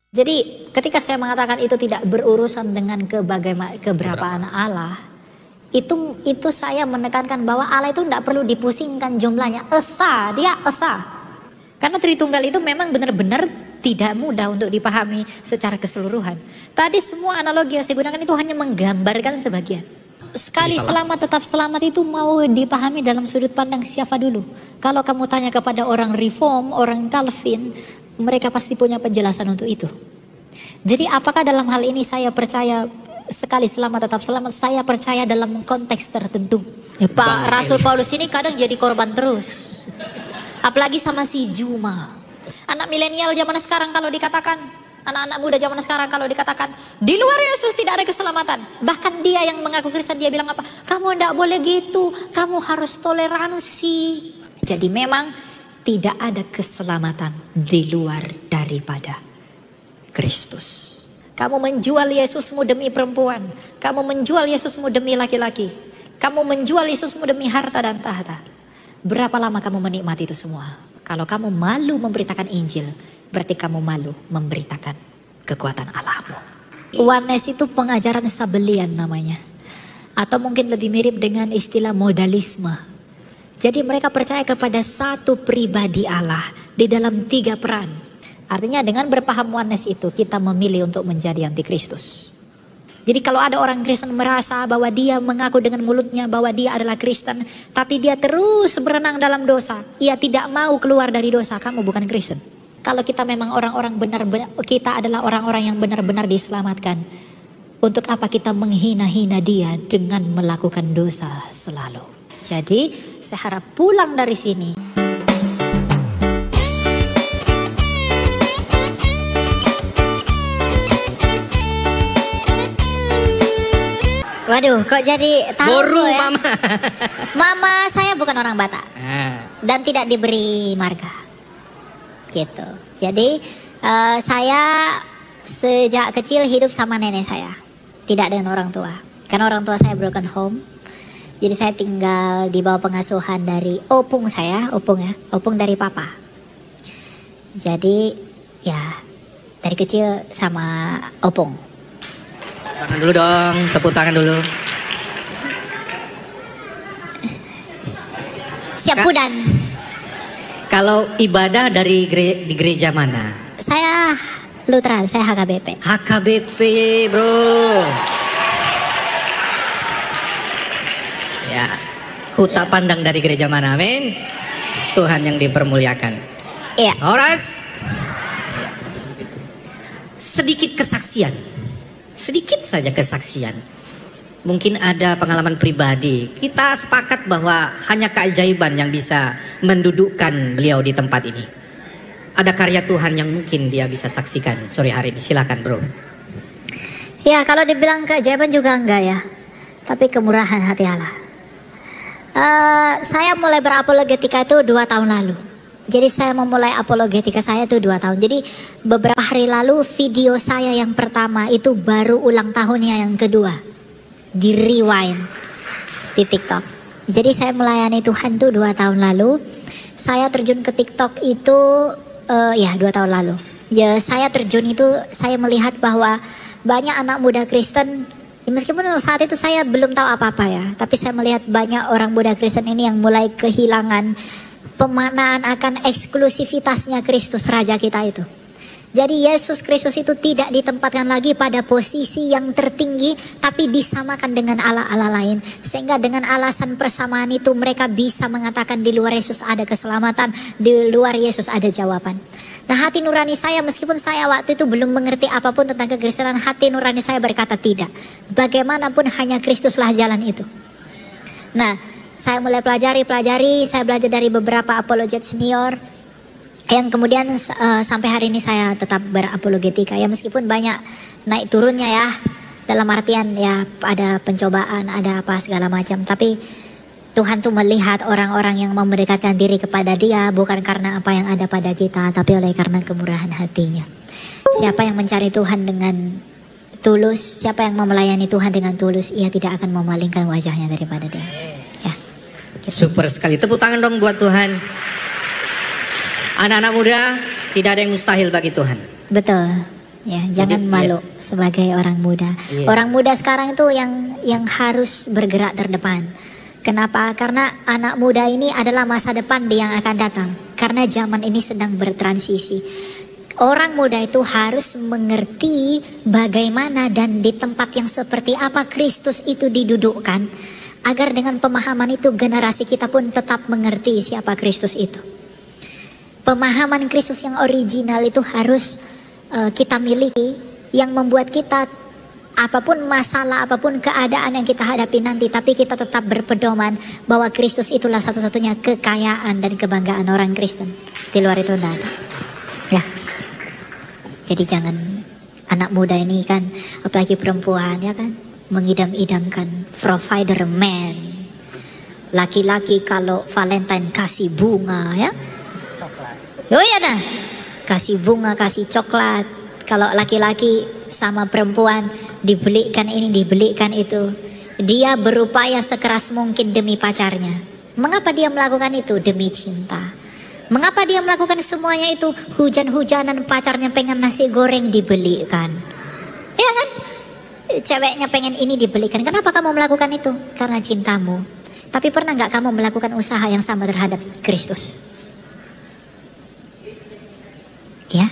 Jadi ketika saya mengatakan itu tidak berurusan dengan keberapaan Allah, itu saya menekankan bahwa Allah itu tidak perlu dipusingkan jumlahnya. Dia esa. Karena Tritunggal itu memang benar-benar tidak mudah untuk dipahami secara keseluruhan. Tadi semua analogi yang saya gunakan itu hanya menggambarkan sebagian. Sekali selamat tetap selamat itu mau dipahami dalam sudut pandang siapa dulu. Kalau kamu tanya kepada orang Reform, orang Calvin, mereka pasti punya penjelasan untuk itu. Jadi apakah dalam hal ini saya percaya sekali selamat tetap selamat? Saya percaya dalam konteks tertentu. Ya, Pak Rasul Paulus ini kadang jadi korban terus. Apalagi sama si Juma. Anak milenial zaman sekarang kalau dikatakan, anak-anak muda zaman sekarang kalau dikatakan di luar Yesus tidak ada keselamatan. Bahkan dia yang mengaku Kristen, dia bilang apa? Kamu tidak boleh gitu, kamu harus toleransi. Jadi memang tidak ada keselamatan di luar daripada Kristus. Kamu menjual Yesusmu demi perempuan, kamu menjual Yesusmu demi laki-laki, kamu menjual Yesusmu demi harta dan tahta. Berapa lama kamu menikmati itu semua? Kalau kamu malu memberitakan Injil, berarti kamu malu memberitakan kekuatan Allahmu. Oneness itu pengajaran Sabellian namanya. Atau mungkin lebih mirip dengan istilah modalisme. Jadi mereka percaya kepada satu pribadi Allah di dalam 3 peran. Artinya dengan berpaham oneness itu kita memilih untuk menjadi antikristus. Jadi kalau ada orang Kristen merasa bahwa dia mengaku dengan mulutnya bahwa dia adalah Kristen, tapi dia terus berenang dalam dosa, ia tidak mau keluar dari dosa, kamu bukan Kristen. Kalau kita memang orang-orang benar-benar, kita adalah orang-orang yang benar-benar diselamatkan, untuk apa kita menghina-hina dia dengan melakukan dosa selalu? Jadi saya harap pulang dari sini. Waduh, kok jadi tahu Boru ya? Mama. Mama saya bukan orang Batak dan tidak diberi marga, gitu. Jadi saya sejak kecil hidup sama nenek saya, tidak dengan orang tua. Karena orang tua saya broken home, jadi saya tinggal di bawah pengasuhan dari opung saya, opung dari papa. Jadi ya dari kecil sama opung. Tangan dulu dong, tepuk tangan dulu. Siap Pudan. Kalau ibadah di gereja mana? Saya Lutheran, saya HKBP. HKBP bro. Ya, ku tak pandang dari gereja mana, amin. Tuhan yang dipermuliakan. Iya. Horas. Sedikit kesaksian. Sedikit saja kesaksian. Mungkin ada pengalaman pribadi. Kita sepakat bahwa hanya keajaiban yang bisa mendudukkan beliau di tempat ini. Ada karya Tuhan yang mungkin dia bisa saksikan sore hari ini. Silakan bro. Ya kalau dibilang keajaiban juga enggak ya. Tapi kemurahan hati Allah. Saya mulai berapologetika itu 2 tahun lalu. Jadi saya memulai apologetika saya itu 2 tahun. Jadi beberapa hari lalu video saya yang pertama itu baru ulang tahunnya yang kedua. Di rewind di TikTok. Jadi saya melayani Tuhan itu 2 tahun lalu. Saya terjun ke TikTok itu 2 tahun lalu. Ya saya terjun itu saya melihat bahwa banyak anak muda Kristen. Meskipun saat itu saya belum tahu apa-apa ya. Tapi saya melihat banyak orang muda Kristen ini yang mulai kehilangan pemaknaan akan eksklusivitasnya Kristus Raja kita itu. Jadi Yesus Kristus itu tidak ditempatkan lagi pada posisi yang tertinggi, tapi disamakan dengan Allah-Allah lain. Sehingga dengan alasan persamaan itu mereka bisa mengatakan di luar Yesus ada keselamatan, di luar Yesus ada jawaban. Nah hati nurani saya, meskipun saya waktu itu belum mengerti apapun tentang kekristenan, hati nurani saya berkata tidak. Bagaimanapun hanya Kristuslah jalan itu. Nah saya mulai pelajari, saya belajar dari beberapa apologet senior yang kemudian sampai hari ini saya tetap berapologetika ya, meskipun banyak naik turunnya ya, dalam artian ya ada pencobaan, ada apa segala macam, tapi Tuhan tuh melihat orang-orang yang mendekatkan diri kepada Dia bukan karena apa yang ada pada kita, tapi oleh karena kemurahan hatinya. Siapa yang mencari Tuhan dengan tulus, siapa yang melayani Tuhan dengan tulus, ia tidak akan memalingkan wajahnya daripada Dia. Super sekali, tepuk tangan dong buat Tuhan. Anak-anak muda, tidak ada yang mustahil bagi Tuhan. Betul. Ya, jangan malu sebagai orang muda. Orang muda sekarang itu yang harus bergerak terdepan. Kenapa? Karena anak muda ini adalah masa depan yang akan datang. Karena zaman ini sedang bertransisi. Orang muda itu harus mengerti bagaimana dan di tempat yang seperti apa Kristus itu didudukkan. Agar dengan pemahaman itu generasi kita pun tetap mengerti siapa Kristus itu. Pemahaman Kristus yang original itu harus kita miliki, yang membuat kita apapun masalah, apapun keadaan yang kita hadapi nanti, tapi kita tetap berpedoman bahwa Kristus itulah satu-satunya kekayaan dan kebanggaan orang Kristen. Di luar itu tidak ada. Ya. Jadi jangan anak muda ini kan, apalagi perempuan ya kan, mengidam-idamkan provider man. Laki-laki kalau Valentine kasih bunga ya. Oh iya dah. Kasih bunga, kasih coklat. Kalau laki-laki sama perempuan dibelikan ini, dibelikan itu. Dia berupaya sekeras mungkin demi pacarnya. Mengapa dia melakukan itu? Demi cinta. Mengapa dia melakukan semuanya itu? Hujan-hujanan pacarnya pengen nasi goreng dibelikan. Ya kan? Ceweknya pengen ini dibelikan. Kenapa kamu melakukan itu? Karena cintamu. Tapi pernah gak kamu melakukan usaha yang sama terhadap Kristus? Ya,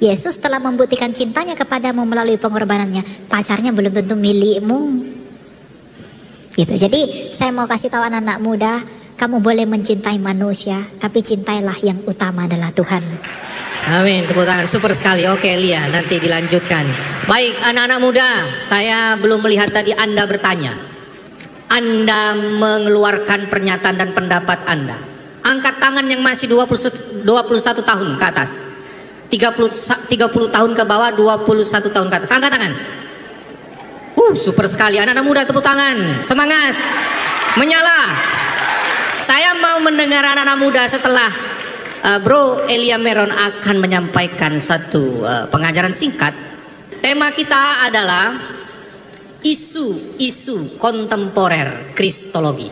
Yesus telah membuktikan cintanya kepadamu melalui pengorbanannya. Pacarnya belum tentu milikmu. Gitu. Jadi saya mau kasih tahu anak-anak muda, kamu boleh mencintai manusia, tapi cintailah yang utama adalah Tuhan. Amin, tepuk tangan, super sekali. Oke Lia, nanti dilanjutkan. Baik anak-anak muda, saya belum melihat tadi Anda bertanya. Anda mengeluarkan pernyataan dan pendapat Anda. Angkat tangan yang masih 21 tahun ke atas. 30 tahun ke bawah, 21 tahun ke atas. Angkat tangan. Super sekali. Anak-anak muda tepuk tangan. Semangat. Menyala. Saya mau mendengar anak-anak muda setelah Bro Elia Meron akan menyampaikan satu pengajaran singkat. Tema kita adalah isu-isu kontemporer Kristologi.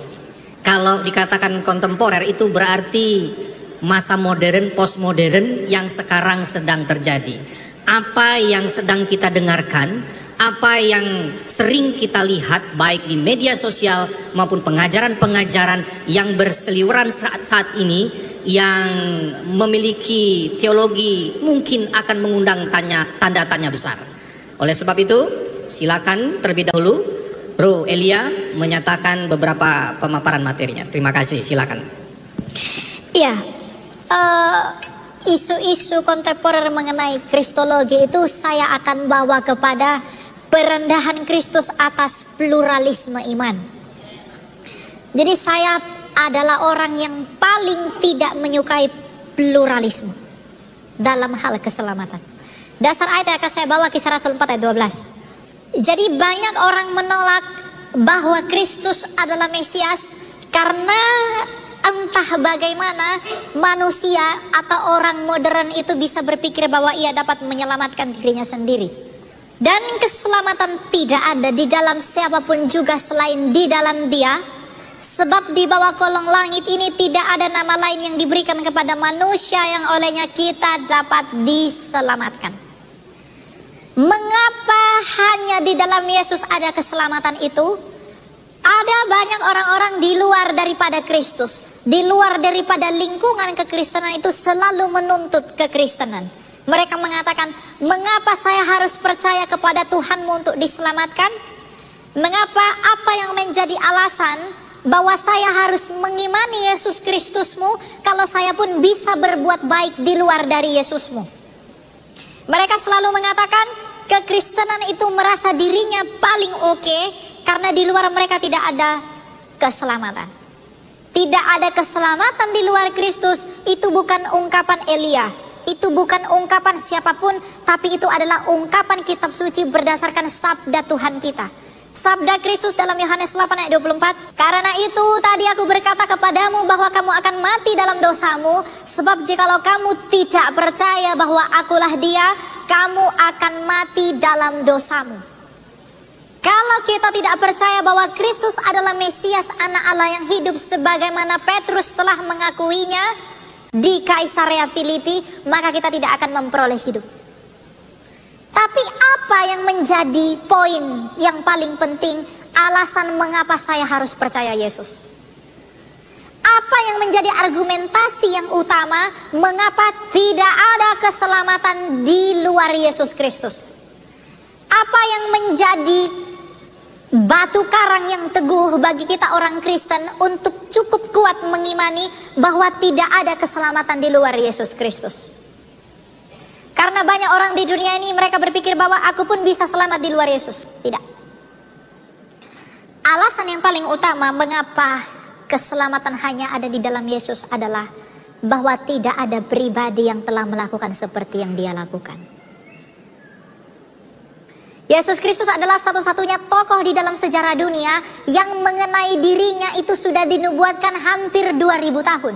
Kalau dikatakan kontemporer itu berarti masa modern, postmodern yang sekarang sedang terjadi. Apa yang sedang kita dengarkan, apa yang sering kita lihat baik di media sosial maupun pengajaran-pengajaran yang berseliweran saat ini yang memiliki teologi mungkin akan mengundang tanda tanya besar. Oleh sebab itu, silakan terlebih dahulu Bro Elia menyatakan beberapa pemaparan materinya. Terima kasih, silakan. Iya. Isu-isu kontemporer mengenai Kristologi itu saya akan bawa kepada perendahan Kristus atas pluralisme iman. Jadi saya adalah orang yang paling tidak menyukai pluralisme dalam hal keselamatan. Dasar ayat yang akan saya bawa Kisah Rasul 4 ayat 12. Jadi banyak orang menolak bahwa Kristus adalah Mesias karena entah bagaimana manusia atau orang modern itu bisa berpikir bahwa ia dapat menyelamatkan dirinya sendiri. Dan keselamatan tidak ada di dalam siapapun juga selain di dalam Dia. Sebab di bawah kolong langit ini tidak ada nama lain yang diberikan kepada manusia yang olehnya kita dapat diselamatkan. Mengapa hanya di dalam Yesus ada keselamatan itu? Ada banyak orang-orang di luar daripada Kristus, di luar daripada lingkungan kekristenan itu selalu menuntut kekristenan. Mereka mengatakan, mengapa saya harus percaya kepada Tuhanmu untuk diselamatkan? Mengapa, apa yang menjadi alasan bahwa saya harus mengimani Yesus Kristusmu kalau saya pun bisa berbuat baik di luar dari Yesusmu? Mereka selalu mengatakan kekristenan itu merasa dirinya paling oke karena di luar mereka tidak ada keselamatan. Tidak ada keselamatan di luar Kristus. Itu bukan ungkapan Elia, itu bukan ungkapan siapapun, tapi itu adalah ungkapan kitab suci berdasarkan sabda Tuhan kita. Sabda Kristus dalam Yohanes 8 ayat 24. Karena itu tadi aku berkata kepadamu bahwa kamu akan mati dalam dosamu. Sebab jikalau kamu tidak percaya bahwa akulah Dia, kamu akan mati dalam dosamu. Kalau kita tidak percaya bahwa Kristus adalah Mesias, anak Allah yang hidup sebagaimana Petrus telah mengakuinya di Kaisarea Filipi, maka kita tidak akan memperoleh hidup. yang menjadi poin yang paling penting, alasan mengapa saya harus percaya Yesus? Apa yang menjadi argumentasi yang utama mengapa tidak ada keselamatan di luar Yesus Kristus? Apa yang menjadi batu karang yang teguh bagi kita orang Kristen untuk cukup kuat mengimani bahwa tidak ada keselamatan di luar Yesus Kristus? Karena banyak orang di dunia ini mereka berpikir bahwa aku pun bisa selamat di luar Yesus. Tidak. Alasan yang paling utama mengapa keselamatan hanya ada di dalam Yesus adalah bahwa tidak ada pribadi yang telah melakukan seperti yang Dia lakukan. Yesus Kristus adalah satu-satunya tokoh di dalam sejarah dunia yang mengenai dirinya itu sudah dinubuatkan hampir 2000 tahun.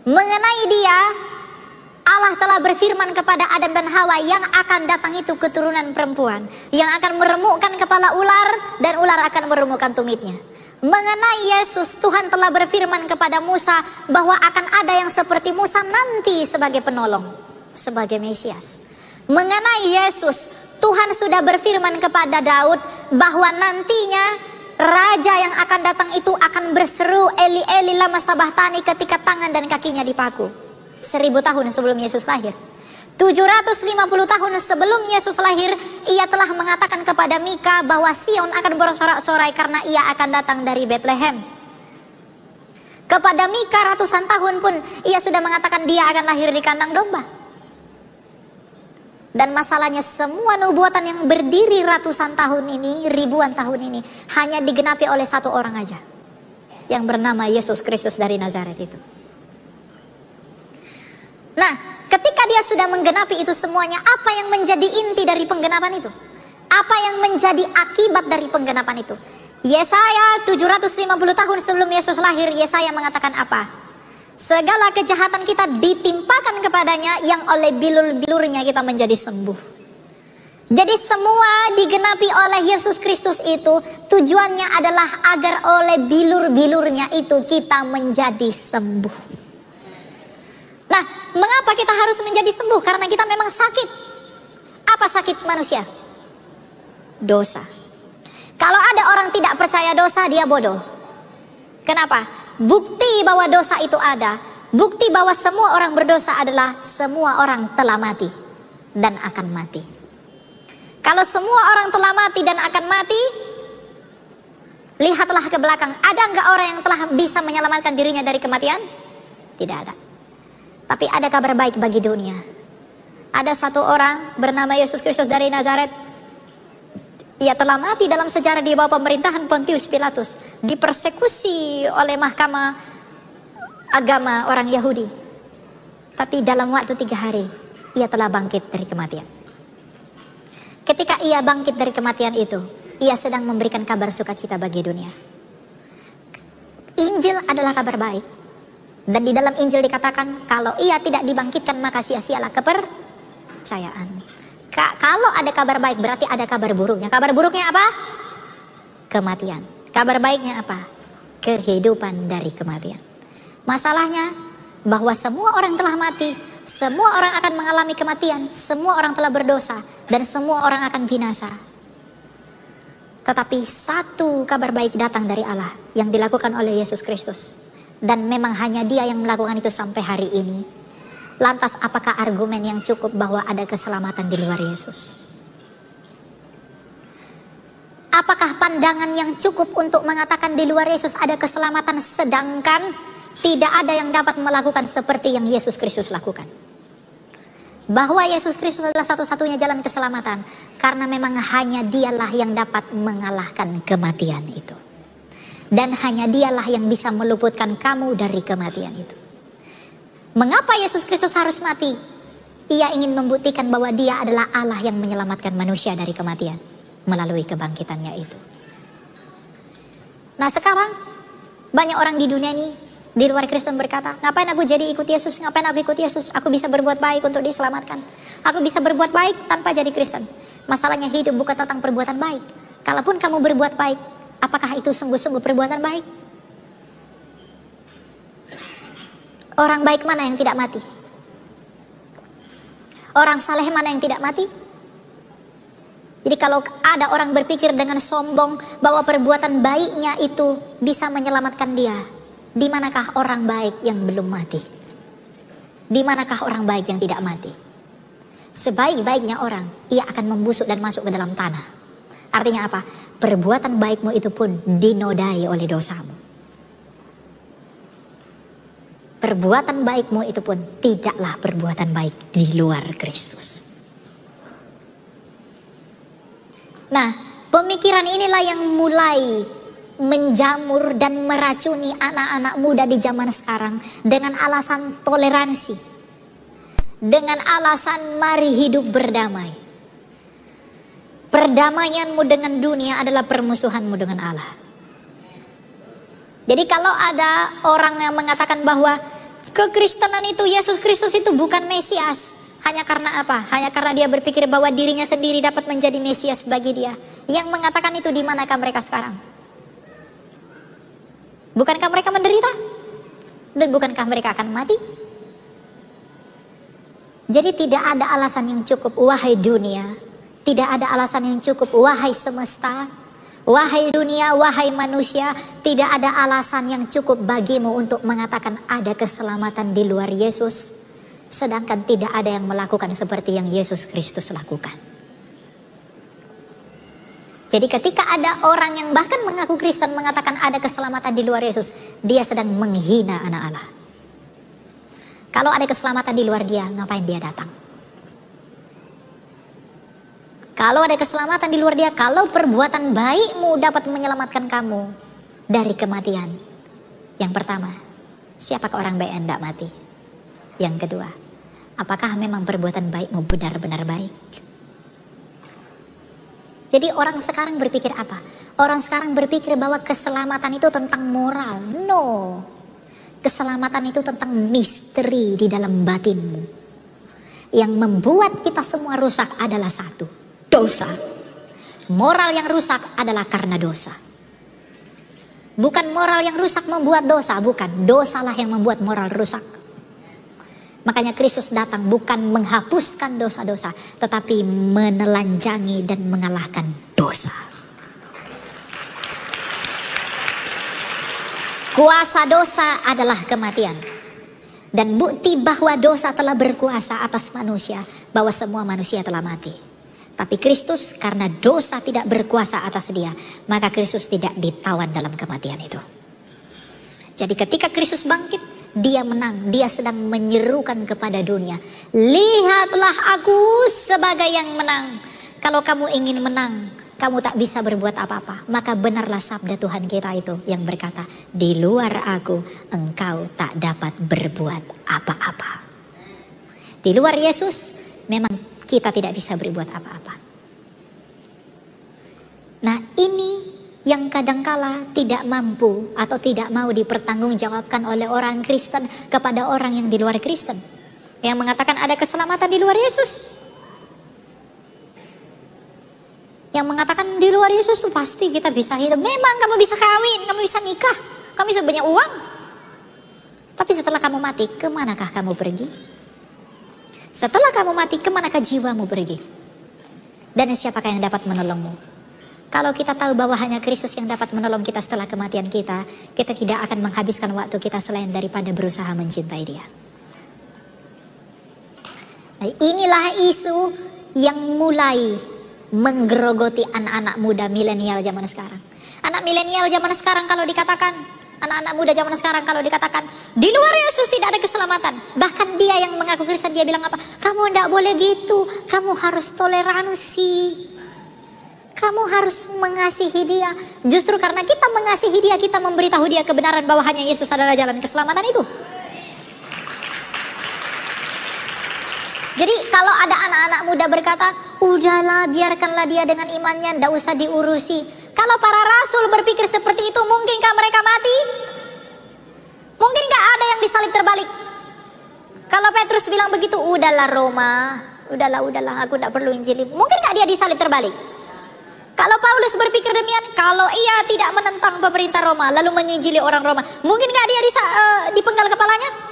Mengenai Dia, Allah telah berfirman kepada Adam dan Hawa yang akan datang itu keturunan perempuan, yang akan meremukkan kepala ular dan ular akan meremukkan tumitnya. Mengenai Yesus, Tuhan telah berfirman kepada Musa bahwa akan ada yang seperti Musa nanti sebagai penolong, sebagai Mesias. Mengenai Yesus, Tuhan sudah berfirman kepada Daud bahwa nantinya raja yang akan datang itu akan berseru Eli Eli lama sabachthani ketika tangan dan kakinya dipaku. 1000 tahun sebelum Yesus lahir. 750 tahun sebelum Yesus lahir, ia telah mengatakan kepada Mika bahwa Sion akan bersorak-sorai karena ia akan datang dari Bethlehem. Kepada Mika ratusan tahun pun ia sudah mengatakan dia akan lahir di kandang domba. Dan masalahnya semua nubuatan yang berdiri ratusan tahun ini, ribuan tahun ini, hanya digenapi oleh satu orang aja, yang bernama Yesus Kristus dari Nazaret itu. Nah, ketika dia sudah menggenapi itu semuanya, apa yang menjadi inti dari penggenapan itu? Apa yang menjadi akibat dari penggenapan itu? Yesaya 750 tahun sebelum Yesus lahir, Yesaya mengatakan apa? Segala kejahatan kita ditimpakan kepadanya, yang oleh bilur-bilurnya kita menjadi sembuh. Jadi semua digenapi oleh Yesus Kristus itu tujuannya adalah agar oleh bilur-bilurnya itu kita menjadi sembuh. Nah, mengapa kita harus menjadi sembuh? Karena kita memang sakit. Apa sakit manusia? Dosa. Kalau ada orang tidak percaya dosa, dia bodoh. Kenapa? Bukti bahwa dosa itu ada. Bukti bahwa semua orang berdosa adalah semua orang telah mati dan akan mati. Kalau semua orang telah mati dan akan mati, lihatlah ke belakang. Ada enggak orang yang telah bisa menyelamatkan dirinya dari kematian? Tidak ada. Tapi ada kabar baik bagi dunia. Ada satu orang bernama Yesus Kristus dari Nazaret. Ia telah mati dalam sejarah di bawah pemerintahan Pontius Pilatus, dipersekusi oleh mahkamah agama orang Yahudi. Tapi dalam waktu 3 hari, ia telah bangkit dari kematian. Ketika ia bangkit dari kematian itu, ia sedang memberikan kabar sukacita bagi dunia. Injil adalah kabar baik. Dan di dalam Injil dikatakan kalau ia tidak dibangkitkan maka sia-sialah kepercayaan. Kalau ada kabar baik berarti ada kabar buruknya. Kabar buruknya apa? Kematian. Kabar baiknya apa? Kehidupan dari kematian. Masalahnya bahwa semua orang telah mati, semua orang akan mengalami kematian, semua orang telah berdosa dan semua orang akan binasa. Tetapi satu kabar baik datang dari Allah yang dilakukan oleh Yesus Kristus. Dan memang hanya dia yang melakukan itu sampai hari ini. Lantas apakah argumen yang cukup bahwa ada keselamatan di luar Yesus? Apakah pandangan yang cukup untuk mengatakan di luar Yesus ada keselamatan, sedangkan tidak ada yang dapat melakukan seperti yang Yesus Kristus lakukan? Bahwa Yesus Kristus adalah satu-satunya jalan keselamatan, karena memang hanya dialah yang dapat mengalahkan kematian itu. Dan hanya dialah yang bisa meluputkan kamu dari kematian itu. Mengapa Yesus Kristus harus mati? Ia ingin membuktikan bahwa dia adalah Allah yang menyelamatkan manusia dari kematian melalui kebangkitannya itu. Nah sekarang banyak orang di dunia ini, di luar Kristen berkata, ngapain aku jadi ikut Yesus? Ngapain aku ikut Yesus? Aku bisa berbuat baik untuk diselamatkan. Aku bisa berbuat baik tanpa jadi Kristen. Masalahnya hidup bukan tentang perbuatan baik. Kalaupun kamu berbuat baik, apakah itu sungguh-sungguh perbuatan baik? Orang baik mana yang tidak mati? Orang saleh mana yang tidak mati? Jadi kalau ada orang berpikir dengan sombong bahwa perbuatan baiknya itu bisa menyelamatkan dia, di manakah orang baik yang belum mati? Di manakah orang baik yang tidak mati? Sebaik-baiknya orang, ia akan membusuk dan masuk ke dalam tanah. Artinya apa? Perbuatan baikmu itu pun dinodai oleh dosamu. Perbuatan baikmu itu pun tidaklah perbuatan baik di luar Kristus. Nah, pemikiran inilah yang mulai menjamur dan meracuni anak-anak muda di zaman sekarang dengan alasan toleransi, dengan alasan mari hidup berdamai. Perdamaianmu dengan dunia adalah permusuhanmu dengan Allah. Jadi kalau ada orang yang mengatakan bahwa kekristenan itu, Yesus Kristus itu bukan Mesias, hanya karena apa? Hanya karena dia berpikir bahwa dirinya sendiri dapat menjadi Mesias bagi dia. Yang mengatakan itu, di manakah mereka sekarang? Bukankah mereka menderita? Dan bukankah mereka akan mati? Jadi tidak ada alasan yang cukup, wahai dunia. Tidak ada alasan yang cukup, wahai semesta. Wahai dunia, wahai manusia. Tidak ada alasan yang cukup bagimu untuk mengatakan ada keselamatan di luar Yesus. Sedangkan tidak ada yang melakukan seperti yang Yesus Kristus lakukan. Jadi ketika ada orang yang bahkan mengaku Kristen mengatakan ada keselamatan di luar Yesus, dia sedang menghina anak Allah. Kalau ada keselamatan di luar dia, ngapain dia datang? Kalau ada keselamatan di luar dia, kalau perbuatan baikmu dapat menyelamatkan kamu dari kematian. Yang pertama, siapakah orang baik yang tidak mati? Yang kedua, apakah memang perbuatan baikmu benar-benar baik? Jadi orang sekarang berpikir apa? Orang sekarang berpikir bahwa keselamatan itu tentang moral. No. Keselamatan itu tentang misteri di dalam batinmu. Yang membuat kita semua rusak adalah satu, dosa. Moral yang rusak adalah karena dosa. Bukan moral yang rusak membuat dosa, bukan. Dosalah yang membuat moral rusak. Makanya Kristus datang bukan menghapuskan dosa-dosa, tetapi menelanjangi dan mengalahkan dosa. Kuasa dosa adalah kematian. Dan bukti bahwa dosa telah berkuasa atas manusia, bahwa semua manusia telah mati. Tapi Kristus karena dosa tidak berkuasa atas dia, maka Kristus tidak ditawan dalam kematian itu. Jadi ketika Kristus bangkit, dia menang. Dia sedang menyerukan kepada dunia, lihatlah aku sebagai yang menang. Kalau kamu ingin menang, kamu tak bisa berbuat apa-apa. Maka benarlah sabda Tuhan kita itu yang berkata, di luar aku engkau tak dapat berbuat apa-apa. Di luar Yesus memang kita tidak bisa berbuat apa-apa. Nah, ini yang kadangkala tidak mampu atau tidak mau dipertanggungjawabkan oleh orang Kristen kepada orang yang di luar Kristen, yang mengatakan ada keselamatan di luar Yesus, yang mengatakan di luar Yesus tuh pasti kita bisa hidup. Memang kamu bisa kawin, kamu bisa nikah, kamu bisa banyak uang, tapi setelah kamu mati, kemanakah kamu pergi? Setelah kamu mati, kemanakah jiwamu pergi? Dan siapakah yang dapat menolongmu? Kalau kita tahu bahwa hanya Kristus yang dapat menolong kita setelah kematian kita, kita tidak akan menghabiskan waktu kita selain daripada berusaha mencintai dia. Nah, inilah isu yang mulai menggerogoti anak-anak muda milenial zaman sekarang. Anak milenial zaman sekarang kalau dikatakan, anak-anak muda zaman sekarang kalau dikatakan, di luar Yesus tidak ada keselamatan. Bahkan dia yang mengaku Kristen, dia bilang apa? Kamu tidak boleh gitu, kamu harus toleransi. Kamu harus mengasihi dia. Justru karena kita mengasihi dia, kita memberitahu dia kebenaran bahwa hanya Yesus adalah jalan keselamatan itu. Jadi kalau ada anak-anak muda berkata, udahlah biarkanlah dia dengan imannya, tidak usah diurusi. Kalau para rasul berpikir seperti itu, mungkinkah mereka mati? Mungkinkah ada yang disalib terbalik? Kalau Petrus bilang begitu, udahlah Roma, udahlah, aku tidak perlu injili. Mungkinkah dia disalib terbalik? Kalau Paulus berpikir demikian, kalau ia tidak menentang pemerintah Roma, lalu menginjili orang Roma, mungkinkah dia dipenggal kepalanya?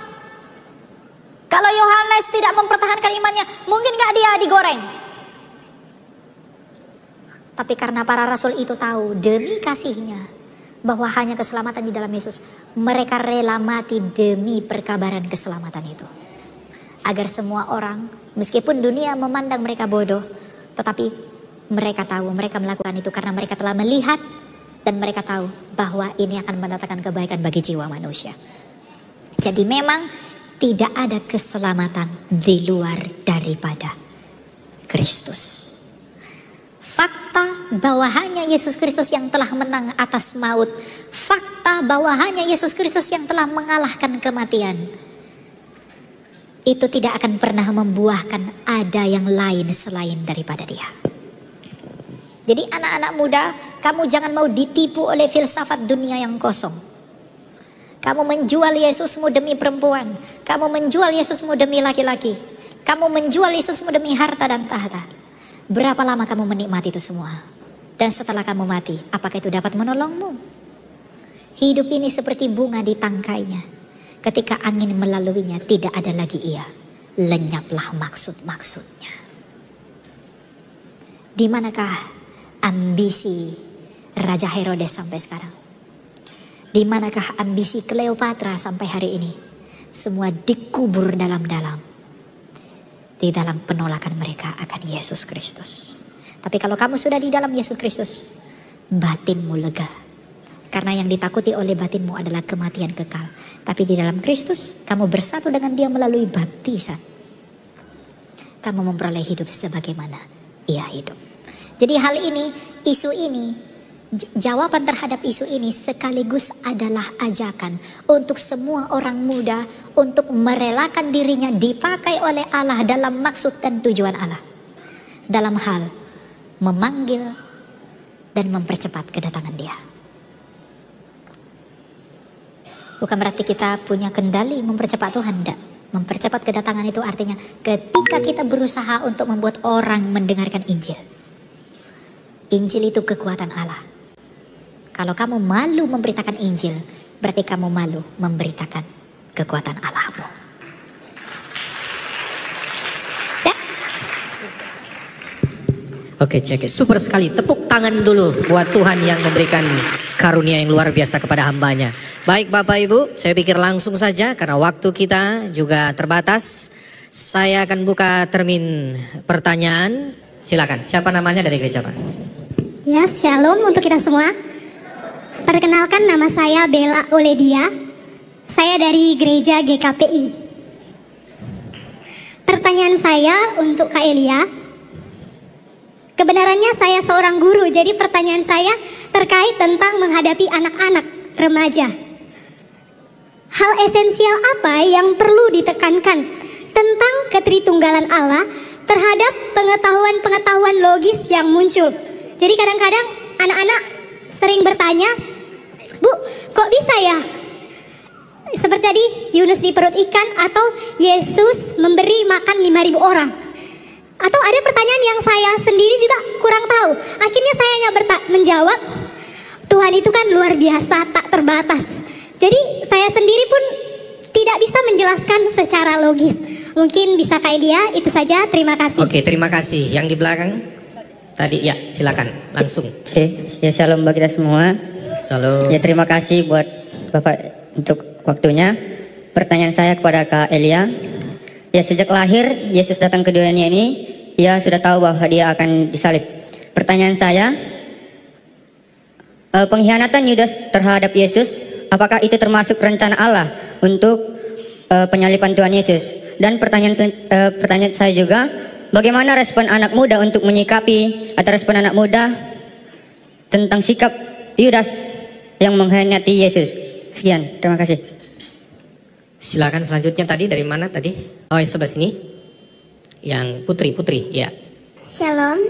Kalau Yohanes tidak mempertahankan imannya, mungkinkah dia digoreng? Tapi karena para rasul itu tahu demi kasihnya bahwa hanya keselamatan di dalam Yesus, mereka rela mati demi perkabaran keselamatan itu. Agar semua orang, meskipun dunia memandang mereka bodoh, tetapi mereka tahu mereka melakukan itu karena mereka telah melihat dan mereka tahu bahwa ini akan mendatangkan kebaikan bagi jiwa manusia. Jadi memang tidak ada keselamatan di luar daripada Kristus. Fakta bahwa hanya Yesus Kristus yang telah menang atas maut. Fakta bahwa hanya Yesus Kristus yang telah mengalahkan kematian. Itu tidak akan pernah membuahkan ada yang lain selain daripada Dia. Jadi anak-anak muda, kamu jangan mau ditipu oleh filsafat dunia yang kosong. Kamu menjual Yesusmu demi perempuan. Kamu menjual Yesusmu demi laki-laki. Kamu menjual Yesusmu demi harta dan tahta. Berapa lama kamu menikmati itu semua? Dan setelah kamu mati, apakah itu dapat menolongmu? Hidup ini seperti bunga di tangkainya. Ketika angin melaluinya, tidak ada lagi ia. Lenyaplah maksud-maksudnya. Di manakah ambisi Raja Herodes sampai sekarang? Di manakah ambisi Kleopatra sampai hari ini? Semua dikubur dalam-dalam. Di dalam penolakan mereka akan Yesus Kristus. Tapi kalau kamu sudah di dalam Yesus Kristus, batinmu lega. Karena yang ditakuti oleh batinmu adalah kematian kekal. Tapi di dalam Kristus, kamu bersatu dengan Dia melalui baptisan. Kamu memperoleh hidup sebagaimana Ia hidup. Jadi hal ini, isu ini, jawaban terhadap isu ini sekaligus adalah ajakan untuk semua orang muda untuk merelakan dirinya dipakai oleh Allah dalam maksud dan tujuan Allah. Dalam hal memanggil dan mempercepat kedatangan Dia. Bukan berarti kita punya kendali mempercepat Tuhan, tidak. Mempercepat kedatangan itu artinya ketika kita berusaha untuk membuat orang mendengarkan Injil. Injil itu kekuatan Allah. Kalau kamu malu memberitakan Injil, berarti kamu malu memberitakan kekuatan Allahmu. Ya? Oke, cek. Super sekali. Tepuk tangan dulu buat Tuhan yang memberikan karunia yang luar biasa kepada hambanya. Baik Bapak Ibu, saya pikir langsung saja karena waktu kita juga terbatas. Saya akan buka termin pertanyaan. Silakan, siapa namanya dari gereja Pak? Ya, shalom untuk kita semua. Perkenalkan, nama saya Bella Oledia. Saya dari gereja GKPI. Pertanyaan saya untuk Kak Elia. Kebenarannya saya seorang guru, jadi pertanyaan saya terkait tentang menghadapi anak-anak remaja. Hal esensial apa yang perlu ditekankan tentang ketritunggalan Allah terhadap pengetahuan-pengetahuan logis yang muncul? Jadi kadang-kadang anak-anak sering bertanya, Bu, kok bisa ya? Seperti tadi Yunus di perut ikan, atau Yesus memberi makan 5.000 orang. Atau ada pertanyaan yang saya sendiri juga kurang tahu. Akhirnya saya hanya menjawab, Tuhan itu kan luar biasa, tak terbatas. Jadi saya sendiri pun tidak bisa menjelaskan secara logis. Mungkin bisa Kak Elia, itu saja, terima kasih. Oke, terima kasih. Yang di belakang tadi, ya silakan langsung. Ya, shalom bagi kita semua. Halo. Ya, terima kasih buat Bapak untuk waktunya. Pertanyaan saya kepada Kak Elia. Ya, sejak lahir Yesus datang ke dunia ini, Ia sudah tahu bahwa Dia akan disalib. Pertanyaan saya, pengkhianatan Yudas terhadap Yesus, apakah itu termasuk rencana Allah untuk penyaliban Tuhan Yesus? Dan pertanyaan saya juga, bagaimana respon anak muda untuk menyikapi atau respon anak muda tentang sikap Yudas yang mengkhianati Yesus? Sekian, terima kasih. Silakan selanjutnya tadi dari mana tadi? Oh, sebelah sini. Yang Putri, ya. Shalom,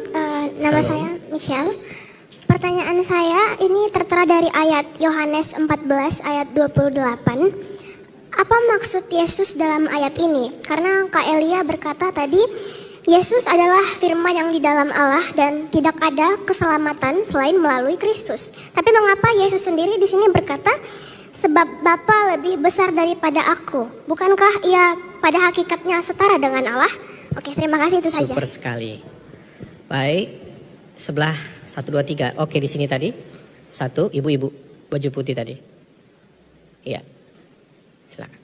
nama Shalom. saya Michelle. Pertanyaan saya ini tertera dari ayat Yohanes 14 ayat 28. Apa maksud Yesus dalam ayat ini? Karena Kak Elia berkata tadi, Yesus adalah firman yang di dalam Allah dan tidak ada keselamatan selain melalui Kristus. Tapi mengapa Yesus sendiri di sini berkata, sebab Bapa lebih besar daripada aku? Bukankah Ia pada hakikatnya setara dengan Allah? Oke, terima kasih, itu saja. Super sekali. Baik. Sebelah 1, 2, 3. Oke, di sini tadi. 1, ibu-ibu baju putih tadi. Iya. Silakan.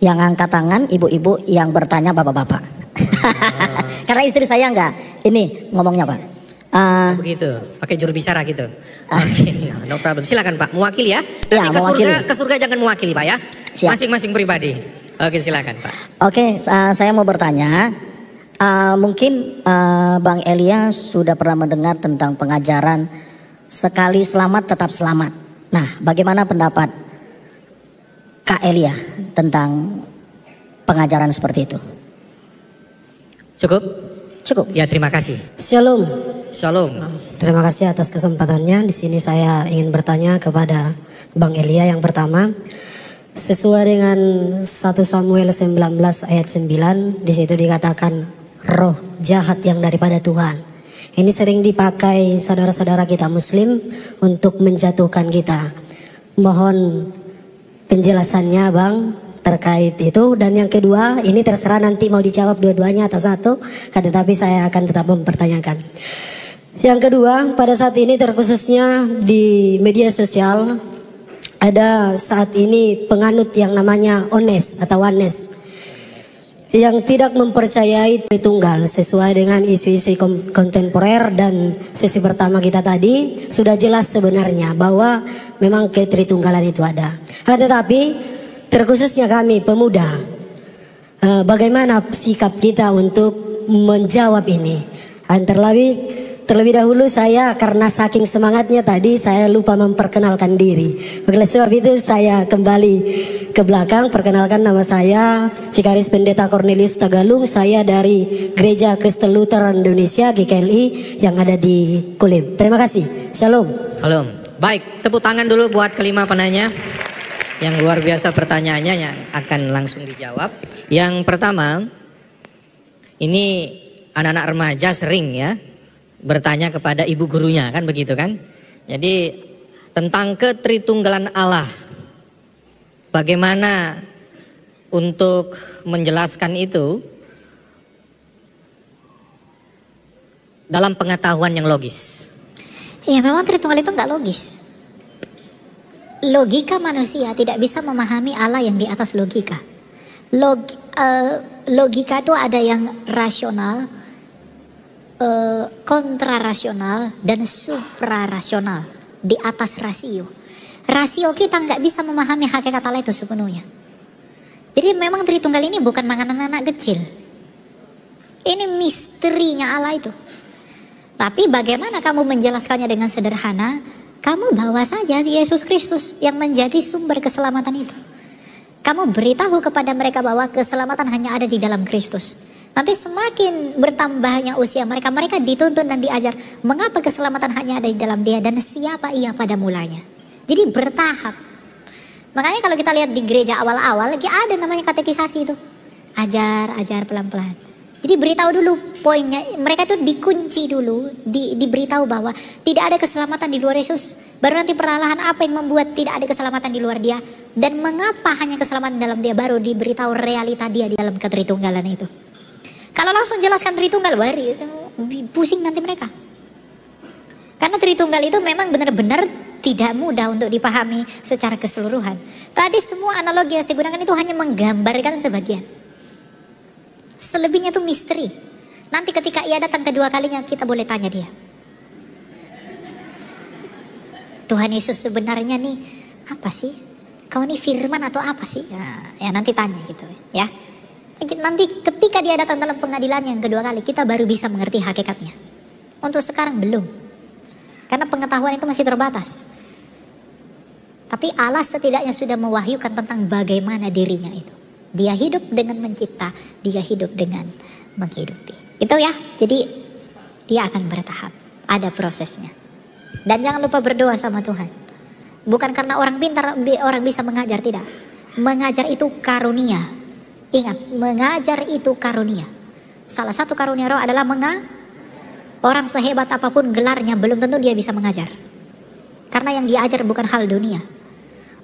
Yang angkat tangan ibu-ibu, yang bertanya bapak-bapak. Karena istri saya enggak ini ngomongnya Pak. Begitu, pakai juru bicara gitu. Oke, no problem. Silakan Pak, mewakili ya. Ya, Nanti mewakili. ke surga jangan mewakili Pak ya. Siap. Masing-masing pribadi. Oke, silakan Pak. Oke, saya mau bertanya. Mungkin Bang Elia sudah pernah mendengar tentang pengajaran sekali selamat tetap selamat. Nah, bagaimana pendapat Kak Elia tentang pengajaran seperti itu? Cukup? Cukup. Ya, terima kasih. Shalom. Shalom. Terima kasih atas kesempatannya. Di sini saya ingin bertanya kepada Bang Elia yang pertama. Sesuai dengan 1 Samuel 19 ayat 9, di situ dikatakan roh jahat yang daripada Tuhan. Ini sering dipakai saudara-saudara kita muslim untuk menjatuhkan kita. Mohon penjelasannya Bang terkait itu. Dan yang kedua, ini terserah nanti mau dijawab dua-duanya atau satu, tetapi saya akan tetap mempertanyakan. Yang kedua, pada saat ini terkhususnya di media sosial ada saat ini penganut yang namanya ones atau oneness yang tidak mempercayai Tritunggal sesuai dengan isu-isu kontemporer. Dan sesi pertama kita tadi sudah jelas sebenarnya bahwa memang ketritunggalan itu ada. Tetapi terkhususnya kami pemuda, bagaimana sikap kita untuk menjawab ini? Terlebih dahulu saya karena saking semangatnya tadi saya lupa memperkenalkan diri. Oleh sebab itu saya kembali ke belakang. Perkenalkan, nama saya Vikaris Pendeta Cornelius Tagalung. Saya dari Gereja Kristen Lutheran Indonesia GKLI yang ada di Kulim. Terima kasih. Shalom. Shalom. Baik, tepuk tangan dulu buat kelima penanya. Yang luar biasa pertanyaannya yang akan langsung dijawab. Yang pertama, ini anak-anak remaja sering ya bertanya kepada ibu gurunya, kan begitu kan? Jadi tentang ketritunggalan Allah, bagaimana untuk menjelaskan itu dalam pengetahuan yang logis? Ya memang Tritunggal itu nggak logis. Logika manusia tidak bisa memahami Allah yang di atas logika. Logika itu ada yang rasional, kontrarasional, dan suprarasional, di atas rasio. Rasio kita nggak bisa memahami hakikat Allah itu sepenuhnya. Jadi memang Tritunggal ini bukan makanan anak kecil. Ini misterinya Allah itu. Tapi bagaimana kamu menjelaskannya dengan sederhana? Kamu bawa saja Yesus Kristus yang menjadi sumber keselamatan itu. Kamu beritahu kepada mereka bahwa keselamatan hanya ada di dalam Kristus. Nanti semakin bertambahnya usia mereka, mereka dituntun dan diajar mengapa keselamatan hanya ada di dalam Dia dan siapa Ia pada mulanya. Jadi bertahap. Makanya kalau kita lihat di gereja awal-awal lagi ada namanya katekisasi itu. Ajar pelan-pelan. Jadi beritahu dulu poinnya, mereka itu dikunci dulu, diberitahu bahwa tidak ada keselamatan di luar Yesus. Baru nanti perlahan apa yang membuat tidak ada keselamatan di luar Dia dan mengapa hanya keselamatan dalam Dia, baru diberitahu realita Dia di dalam ketritunggalan itu. Kalau langsung jelaskan Tritunggal, pusing nanti mereka. Karena Tritunggal itu memang benar-benar tidak mudah untuk dipahami secara keseluruhan. Tadi semua analogi yang saya gunakan itu hanya menggambarkan sebagian. Selebihnya itu misteri. Nanti ketika Ia datang kedua kalinya kita boleh tanya Dia. Tuhan Yesus sebenarnya nih apa sih? Kau ini firman atau apa sih? Ya nanti tanya gitu ya. Nanti ketika Dia datang dalam pengadilan yang kedua kali kita baru bisa mengerti hakikatnya. Untuk sekarang belum. Karena pengetahuan itu masih terbatas. Tapi Allah setidaknya sudah mewahyukan tentang bagaimana dirinya itu. Dia hidup dengan mencipta, Dia hidup dengan menghidupi. Itu ya, jadi Dia akan bertahap, ada prosesnya. Dan jangan lupa berdoa sama Tuhan. Bukan karena orang pintar, orang bisa mengajar, tidak. Mengajar itu karunia. Ingat, mengajar itu karunia. Salah satu karunia roh adalah orang sehebat apapun gelarnya, belum tentu dia bisa mengajar. Karena yang diajar bukan hal dunia.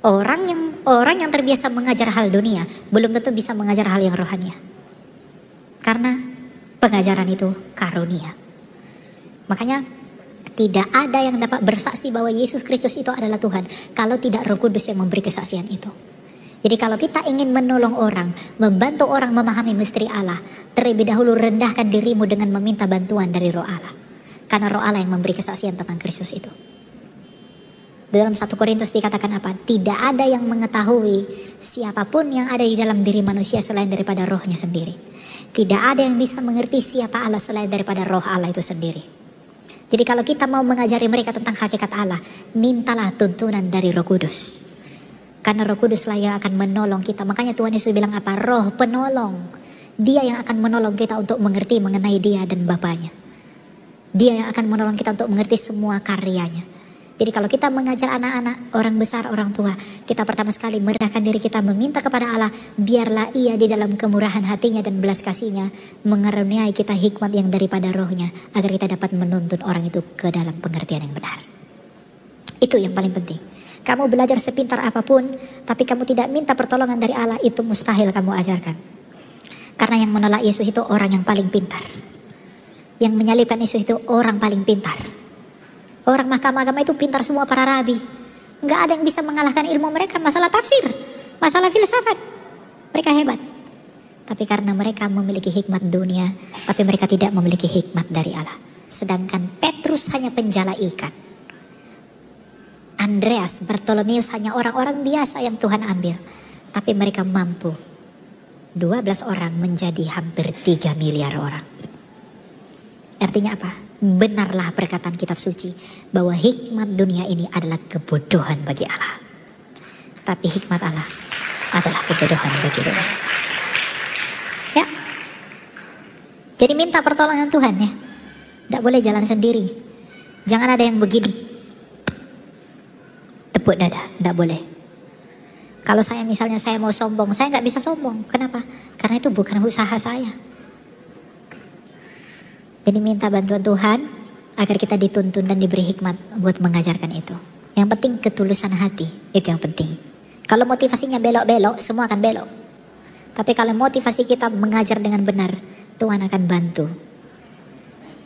Orang yang terbiasa mengajar hal dunia belum tentu bisa mengajar hal yang rohania. Karena pengajaran itu karunia. Makanya Tidak ada yang dapat bersaksi bahwa Yesus Kristus itu adalah Tuhan kalau tidak Roh Kudus yang memberi kesaksian itu. Jadi kalau kita ingin menolong orang, membantu orang memahami misteri Allah, terlebih dahulu rendahkan dirimu dengan meminta bantuan dari Roh Allah. Karena Roh Allah yang memberi kesaksian tentang Kristus itu. Dalam 1 Korintus dikatakan apa? Tidak ada yang mengetahui siapapun yang ada di dalam diri manusia selain daripada rohnya sendiri. Tidak ada yang bisa mengerti siapa Allah selain daripada roh Allah itu sendiri. Jadi kalau kita mau mengajari mereka tentang hakikat Allah, mintalah tuntunan dari Roh Kudus. Karena Roh Kuduslah yang akan menolong kita. Makanya Tuhan Yesus bilang apa? Roh penolong. Dia yang akan menolong kita untuk mengerti mengenai Dia dan Bapanya. Dia yang akan menolong kita untuk mengerti semua karyanya. Jadi kalau kita mengajar anak-anak, orang besar, orang tua, kita pertama sekali merendahkan diri kita, meminta kepada Allah, biarlah Ia di dalam kemurahan hatinya dan belas kasihnya mengaruniai kita hikmat yang daripada rohnya, agar kita dapat menuntun orang itu ke dalam pengertian yang benar. Itu yang paling penting. Kamu belajar sepintar apapun, tapi kamu tidak minta pertolongan dari Allah, itu mustahil kamu ajarkan. Karena yang menolak Yesus itu orang yang paling pintar. Yang menyalibkan Yesus itu orang paling pintar. Orang mahkamah agama itu pintar semua, para rabi. Nggak ada yang bisa mengalahkan ilmu mereka. Masalah tafsir, masalah filsafat, mereka hebat. Tapi karena mereka memiliki hikmat dunia, tapi mereka tidak memiliki hikmat dari Allah. Sedangkan Petrus hanya penjala ikan. Andreas, Bartolomeus hanya orang-orang biasa yang Tuhan ambil. Tapi mereka mampu 12 orang menjadi hampir 3 miliar orang. Artinya apa? Benarlah perkataan kitab suci bahwa hikmat dunia ini adalah kebodohan bagi Allah. Tapi hikmat Allah adalah kebodohan bagi dunia. Ya. Jadi minta pertolongan Tuhan ya. Tidak boleh jalan sendiri. Jangan ada yang begini. Tepuk dada, tidak boleh. Kalau saya misalnya saya mau sombong, saya nggak bisa sombong. Kenapa? Karena itu bukan usaha saya. Jadi minta bantuan Tuhan agar kita dituntun dan diberi hikmat buat mengajarkan itu. Yang penting ketulusan hati, itu yang penting. Kalau motivasinya belok-belok, semua akan belok. Tapi kalau motivasi kita mengajar dengan benar, Tuhan akan bantu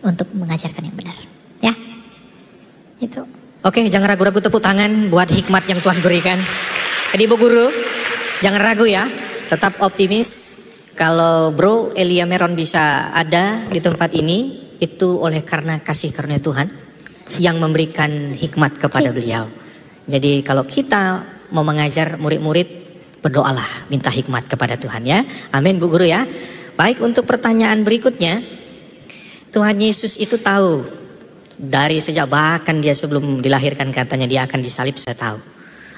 untuk mengajarkan yang benar. Ya, itu. Oke, jangan ragu-ragu tepuk tangan buat hikmat yang Tuhan berikan. Jadi Ibu Guru, jangan ragu ya, tetap optimis. Kalau Bro Elia Meron bisa ada di tempat ini, itu oleh karena kasih karunia Tuhan yang memberikan hikmat kepada beliau. Jadi kalau kita mau mengajar murid-murid, berdoalah, minta hikmat kepada Tuhan ya. Amin Bu Guru ya. Baik, untuk pertanyaan berikutnya, Tuhan Yesus itu tahu dari sejak bahkan dia sebelum dilahirkan katanya dia akan disalib, saya tahu.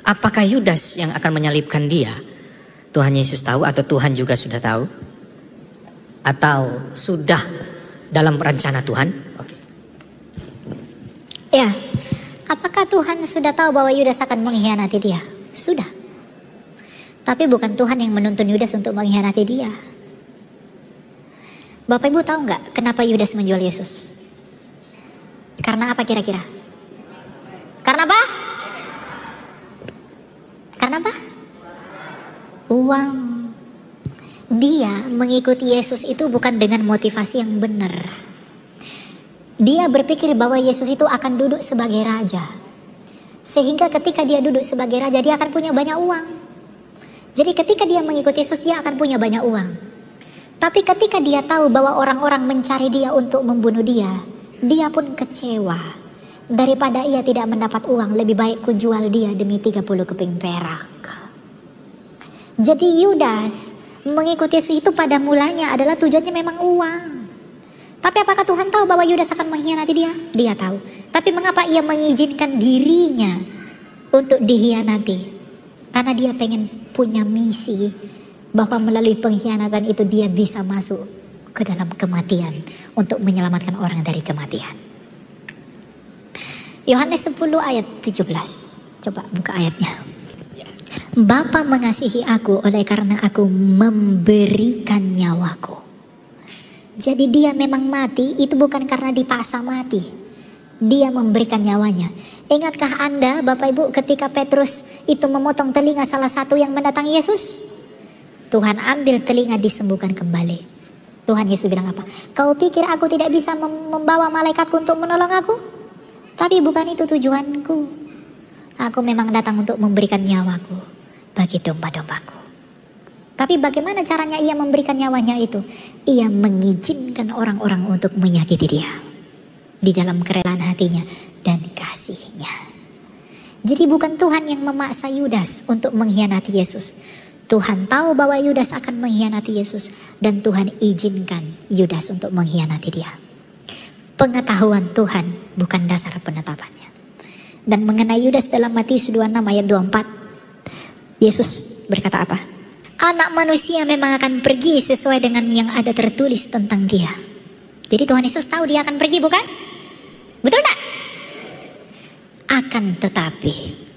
Apakah Yudas yang akan menyalibkan dia? Tuhan Yesus tahu atau Tuhan juga sudah tahu? Atau sudah dalam rencana Tuhan? Oke. Ya, apakah Tuhan sudah tahu bahwa Yudas akan mengkhianati dia? Sudah. Tapi bukan Tuhan yang menuntun Yudas untuk mengkhianati dia. Bapak Ibu tahu nggak kenapa Yudas menjual Yesus? Karena apa kira-kira? Karena apa? Karena apa? Uang. Dia mengikuti Yesus itu bukan dengan motivasi yang benar. Dia berpikir bahwa Yesus itu akan duduk sebagai raja. Sehingga ketika dia duduk sebagai raja, dia akan punya banyak uang. Jadi ketika dia mengikuti Yesus, dia akan punya banyak uang. Tapi ketika dia tahu bahwa orang-orang mencari dia untuk membunuh dia pun kecewa. Daripada ia tidak mendapat uang, lebih baik kujual dia demi 30 keping perak. Jadi Yudas mengikuti Yesus itu pada mulanya adalah tujuannya memang uang. Tapi apakah Tuhan tahu bahwa Yudas akan mengkhianati dia? Dia tahu. Tapi mengapa ia mengizinkan dirinya untuk dikhianati? Karena dia pengen punya misi bahwa melalui pengkhianatan itu dia bisa masuk ke dalam kematian untuk menyelamatkan orang dari kematian. Yohanes 10 ayat 17. Coba buka ayatnya. Bapa mengasihi aku oleh karena aku memberikan nyawaku. Jadi dia memang mati itu bukan karena dipaksa mati. Dia memberikan nyawanya. Ingatkah Anda Bapak Ibu ketika Petrus itu memotong telinga salah satu yang mendatangi Yesus? Tuhan ambil telinga disembuhkan kembali. Tuhan Yesus bilang apa? Kau pikir aku tidak bisa membawa malaikatku untuk menolong aku? Tapi bukan itu tujuanku. Aku memang datang untuk memberikan nyawaku bagi domba-dombaku. Tapi bagaimana caranya ia memberikan nyawanya itu? Ia mengizinkan orang-orang untuk menyakiti dia di dalam kerelaan hatinya dan kasihnya. Jadi bukan Tuhan yang memaksa Yudas untuk mengkhianati Yesus. Tuhan tahu bahwa Yudas akan mengkhianati Yesus dan Tuhan izinkan Yudas untuk mengkhianati dia. Pengetahuan Tuhan bukan dasar penetapannya. Dan mengenai Yudas dalam Matius 26 ayat 24, Yesus berkata apa? Anak manusia memang akan pergi sesuai dengan yang ada tertulis tentang dia. Jadi Tuhan Yesus tahu dia akan pergi, bukan? Betul tak? Akan tetapi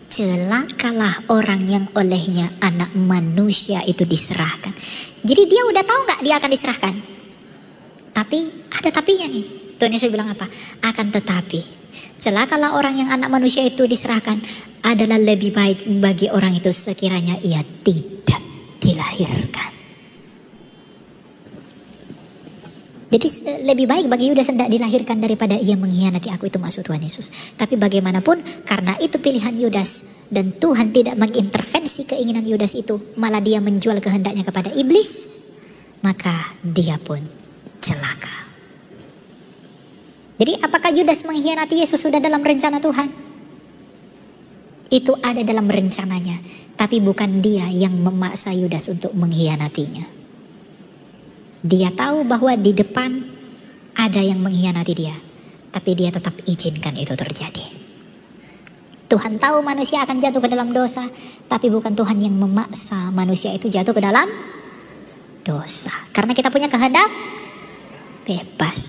celakalah orang yang olehnya anak manusia itu diserahkan. Jadi dia udah tahu gak dia akan diserahkan? Tapi ada tapinya nih. Tuhan Yesus bilang apa? Akan tetapi celakalah orang yang anak manusia itu diserahkan, adalah lebih baik bagi orang itu sekiranya ia tidak dilahirkan. Jadi lebih baik bagi Yudas tidak dilahirkan daripada ia mengkhianati aku, itu maksud Tuhan Yesus. Tapi bagaimanapun karena itu pilihan Yudas dan Tuhan tidak mengintervensi keinginan Yudas itu, malah dia menjual kehendaknya kepada iblis, maka dia pun celaka. Jadi apakah Yudas mengkhianati Yesus sudah dalam rencana Tuhan? Itu ada dalam rencananya, tapi bukan dia yang memaksa Yudas untuk mengkhianatinya. Dia tahu bahwa di depan ada yang mengkhianati dia, tapi dia tetap izinkan itu terjadi. Tuhan tahu manusia akan jatuh ke dalam dosa, tapi bukan Tuhan yang memaksa manusia itu jatuh ke dalam dosa. Karena kita punya kehendak bebas.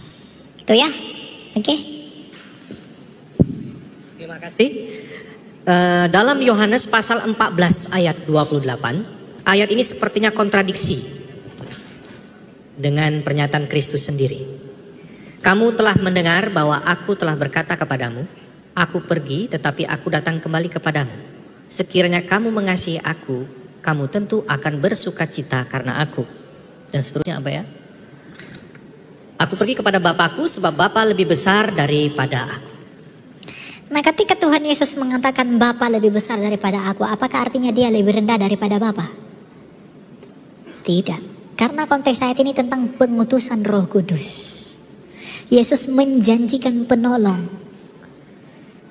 Gitu ya. Oke. Terima kasih. Dalam Yohanes pasal 14 ayat 28, ayat ini sepertinya kontradiksi dengan pernyataan Kristus sendiri. Kamu telah mendengar bahwa aku telah berkata kepadamu, aku pergi tetapi aku datang kembali kepadamu. Sekiranya kamu mengasihi aku, kamu tentu akan bersuka cita karena aku. Dan seterusnya apa ya? Aku pergi kepada Bapakku sebab Bapa lebih besar daripada aku. Nah, ketika Tuhan Yesus mengatakan Bapa lebih besar daripada aku, apakah artinya dia lebih rendah daripada Bapa? Tidak. Karena konteks ayat ini tentang pengutusan Roh Kudus. Yesus menjanjikan penolong.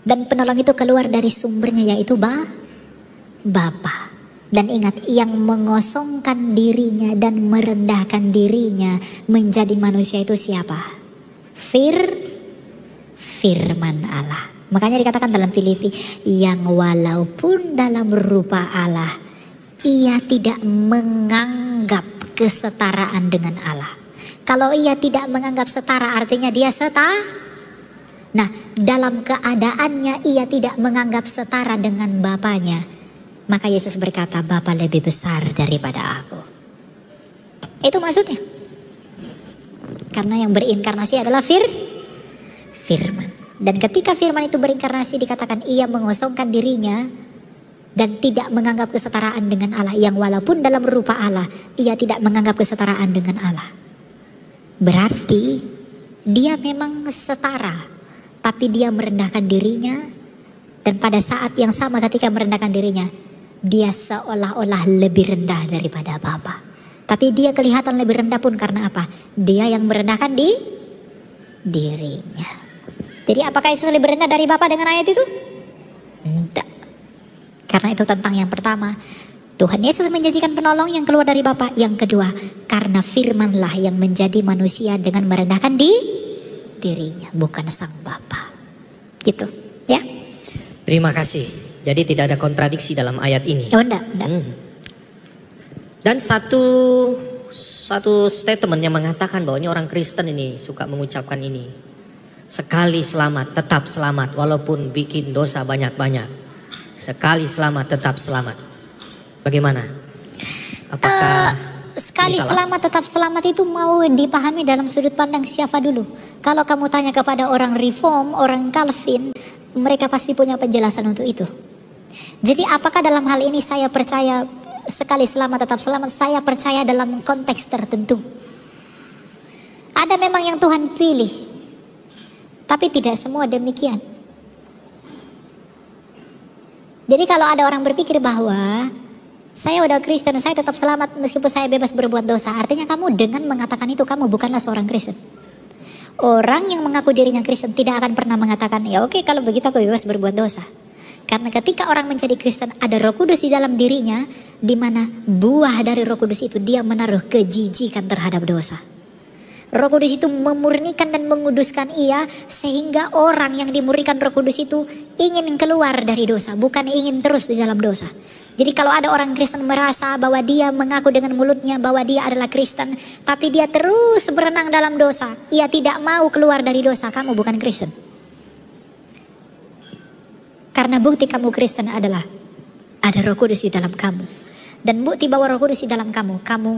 Dan penolong itu keluar dari sumbernya, yaitu Bapa. Dan ingat, yang mengosongkan dirinya dan merendahkan dirinya menjadi manusia itu siapa? Firman Allah. Makanya dikatakan dalam Filipi, yang walaupun dalam rupa Allah, ia tidak menganggap kesetaraan dengan Allah. Kalau ia tidak menganggap setara, artinya dia setara. Nah, dalam keadaannya ia tidak menganggap setara dengan Bapanya, maka Yesus berkata, Bapa lebih besar daripada aku. Itu maksudnya. Karena yang berinkarnasi adalah firman. Dan ketika firman itu berinkarnasi, dikatakan ia mengosongkan dirinya dan tidak menganggap kesetaraan dengan Allah. Yang walaupun dalam rupa Allah, ia tidak menganggap kesetaraan dengan Allah. Berarti dia memang setara, tapi dia merendahkan dirinya. Dan pada saat yang sama ketika merendahkan dirinya, dia seolah-olah lebih rendah daripada Bapa. Tapi dia kelihatan lebih rendah pun karena apa? Dia yang merendahkan dirinya. Jadi apakah Yesus lebih rendah dari Bapa dengan ayat itu? Tidak. Karena itu tentang yang pertama, Tuhan Yesus menjanjikan penolong yang keluar dari Bapa. Yang kedua, karena firmanlah yang menjadi manusia dengan merendahkan dirinya, bukan sang Bapa. Gitu, ya. Terima kasih. Jadi tidak ada kontradiksi dalam ayat ini. Oh, enggak. Dan satu statement yang mengatakan bahwa ini orang Kristen ini suka mengucapkan ini. Sekali selamat, tetap selamat walaupun bikin dosa banyak-banyak. Sekali selamat, tetap selamat. Bagaimana? Apakah sekali selamat, tetap selamat itu mau dipahami dalam sudut pandang siapa dulu? Kalau kamu tanya kepada orang Reform, orang Calvin, mereka pasti punya penjelasan untuk itu. Jadi apakah dalam hal ini saya percaya sekali selamat, tetap selamat? Saya percaya dalam konteks tertentu. Ada memang yang Tuhan pilih, tapi tidak semua demikian. Jadi kalau ada orang berpikir bahwa saya udah Kristen, saya tetap selamat meskipun saya bebas berbuat dosa, artinya kamu dengan mengatakan itu kamu bukanlah seorang Kristen. Orang yang mengaku dirinya Kristen tidak akan pernah mengatakan, ya oke, kalau begitu aku bebas berbuat dosa. Karena ketika orang menjadi Kristen, ada Roh Kudus di dalam dirinya, di mana buah dari Roh Kudus itu dia menaruh kejijikan terhadap dosa. Roh Kudus itu memurnikan dan menguduskan ia, sehingga orang yang dimurnikan Roh Kudus itu ingin keluar dari dosa, bukan ingin terus di dalam dosa. Jadi kalau ada orang Kristen merasa bahwa dia mengaku dengan mulutnya bahwa dia adalah Kristen, tapi dia terus berenang dalam dosa, ia tidak mau keluar dari dosa, kamu bukan Kristen. Karena bukti kamu Kristen adalah ada Roh Kudus di dalam kamu. Dan bukti bahwa Roh Kudus di dalam kamu, kamu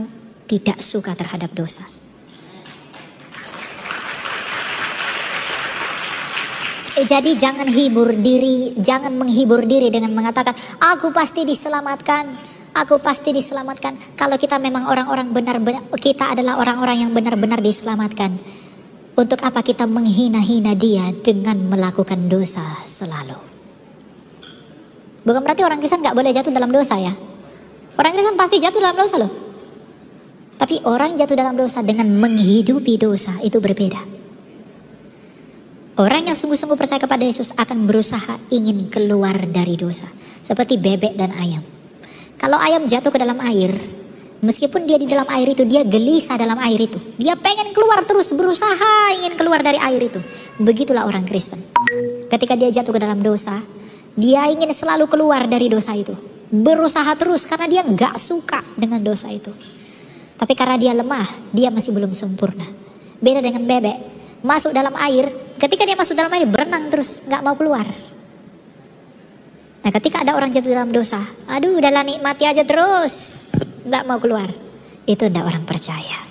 tidak suka terhadap dosa. Jadi jangan menghibur diri dengan mengatakan, aku pasti diselamatkan, aku pasti diselamatkan. Kalau kita memang orang-orang benar-benar, kita adalah orang-orang yang benar-benar diselamatkan. Untuk apa kita menghina-hina dia dengan melakukan dosa selalu? Bukan berarti orang Kristen gak boleh jatuh dalam dosa ya. Orang Kristen pasti jatuh dalam dosa loh. Tapi orang jatuh dalam dosa dengan menghidupi dosa itu berbeda. Orang yang sungguh-sungguh percaya kepada Yesus akan berusaha ingin keluar dari dosa. Seperti bebek dan ayam. Kalau ayam jatuh ke dalam air, meskipun dia di dalam air itu, dia gelisah dalam air itu. Dia pengen keluar terus, berusaha ingin keluar dari air itu. Begitulah orang Kristen. Ketika dia jatuh ke dalam dosa, dia ingin selalu keluar dari dosa itu. Berusaha terus karena dia gak suka dengan dosa itu. Tapi karena dia lemah, dia masih belum sempurna. Beda dengan bebek, masuk dalam air, ketika dia masuk dalam air berenang terus, gak mau keluar. Nah ketika ada orang jatuh dalam dosa, aduh udahlah nikmati aja terus, gak mau keluar. Itu tidak orang percaya.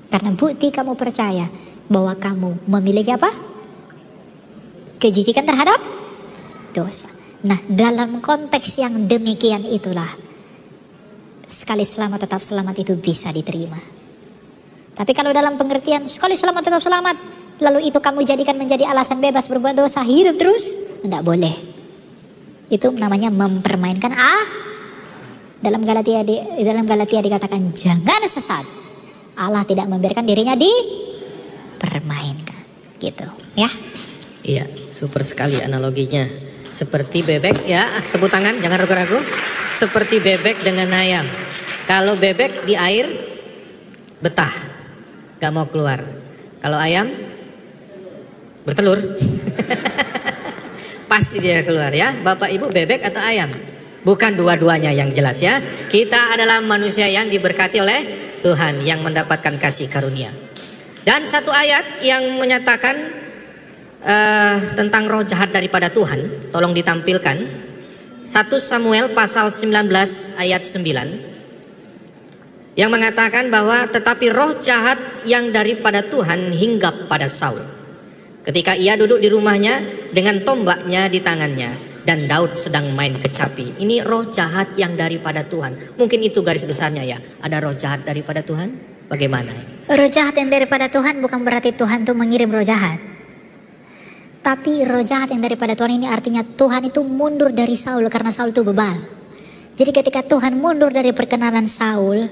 Karena bukti kamu percaya bahwa kamu memiliki apa? Kejijikan terhadap dosa. Nah dalam konteks yang demikian itulah sekali selamat tetap selamat itu bisa diterima. Tapi kalau dalam pengertian sekali selamat tetap selamat, lalu itu kamu jadikan menjadi alasan bebas berbuat dosa, hidup terus, tidak boleh. Itu namanya mempermainkan dalam Galatia dikatakan jangan sesat. Allah tidak membiarkan dirinya dipermainkan. Gitu ya. Iya, super sekali analoginya. Seperti bebek ya, tepuk tangan, jangan ragu-ragu. Seperti bebek dengan ayam. Kalau bebek di air betah, gak mau keluar. Kalau ayam bertelur, pasti dia keluar ya. Bapak ibu, bebek atau ayam? Bukan dua-duanya yang jelas ya. Kita adalah manusia yang diberkati oleh Tuhan, yang mendapatkan kasih karunia. Dan satu ayat yang menyatakan tentang roh jahat daripada Tuhan, tolong ditampilkan 1 Samuel pasal 19 ayat 9, yang mengatakan bahwa tetapi roh jahat yang daripada Tuhan hinggap pada Saul ketika ia duduk di rumahnya dengan tombaknya di tangannya dan Daud sedang main kecapi. Ini roh jahat yang daripada Tuhan. Mungkin itu garis besarnya ya. Ada roh jahat daripada Tuhan? Bagaimana? Roh jahat yang daripada Tuhan bukan berarti Tuhan tuh mengirim roh jahat. Tapi roh jahat yang daripada Tuhan ini artinya Tuhan itu mundur dari Saul karena Saul itu bebal. Jadi ketika Tuhan mundur dari perkenanan Saul,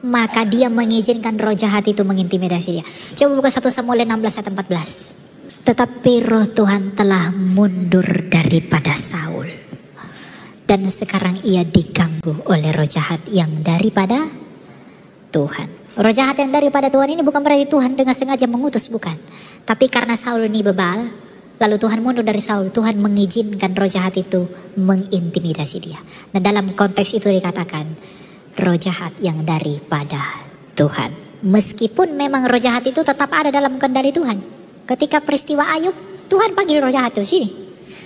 maka dia mengizinkan roh jahat itu mengintimidasi dia. Coba buka 1 Samuel 16 ayat 14. Tetapi roh Tuhan telah mundur daripada Saul, dan sekarang ia diganggu oleh roh jahat yang daripada Tuhan. Roh jahat yang daripada Tuhan ini bukan berarti Tuhan dengan sengaja mengutus, bukan. Tapi karena Saul ini bebal, lalu Tuhan mundur dari Saul, Tuhan mengizinkan roh jahat itu mengintimidasi dia. Nah dalam konteks itu dikatakan roh jahat yang daripada Tuhan. Meskipun memang roh jahat itu tetap ada dalam kendali Tuhan. Ketika peristiwa Ayub, Tuhan panggil roh jahat itu, sini,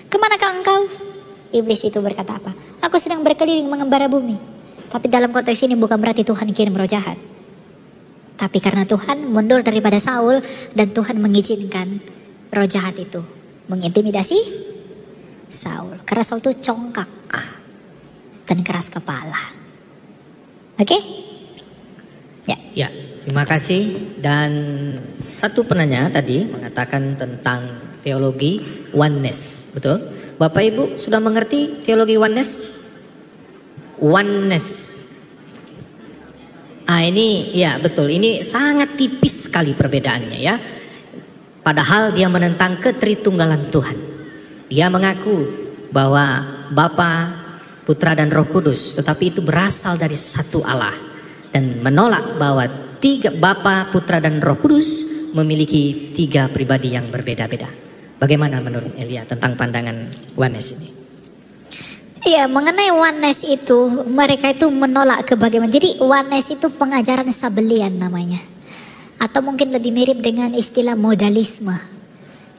kemanakah engkau? Iblis itu berkata apa? Aku sedang berkeliling mengembara bumi. Tapi dalam konteks ini bukan berarti Tuhan kirim roh jahat. Tapi karena Tuhan mundur daripada Saul, dan Tuhan mengizinkan roh jahat itu mengintimidasi Saul. Karena Saul itu congkak dan keras kepala. Oke? Ya, terima kasih. Dan satu penanya tadi mengatakan tentang teologi oneness, betul? Bapak Ibu sudah mengerti teologi oneness? Oneness. Ini ya betul, ini sangat tipis sekali perbedaannya ya. Padahal dia menentang ketritunggalan Tuhan. Dia mengaku bahwa Bapa, Putra dan Roh Kudus, tetapi itu berasal dari satu Allah, dan menolak bahwa tiga Bapa, Putra dan Roh Kudus memiliki tiga pribadi yang berbeda-beda. Bagaimana menurut Elia tentang pandangan oneness ini? Iya, mengenai oneness itu, mereka itu menolak kebagaimana. Jadi oneness itu pengajaran Sabelian namanya. Atau mungkin lebih mirip dengan istilah modalisme.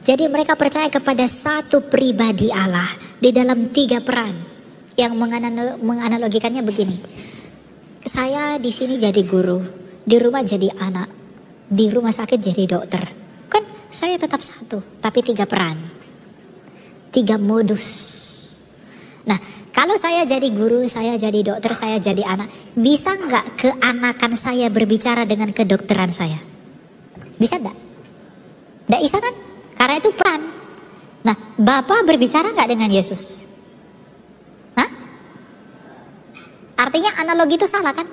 Jadi mereka percaya kepada satu pribadi Allah di dalam tiga peran. Yang menganalogikannya begini. Saya di sini jadi guru, di rumah jadi anak, di rumah sakit jadi dokter. Kan saya tetap satu, tapi tiga peran. Tiga modus. Nah, kalau saya jadi guru, saya jadi dokter, saya jadi anak, bisa nggak keanakan saya berbicara dengan kedokteran saya? Bisa nggak? Nggak bisa kan? Karena itu peran. Nah, Bapak berbicara nggak dengan Yesus? Hah? Artinya analogi itu salah kan?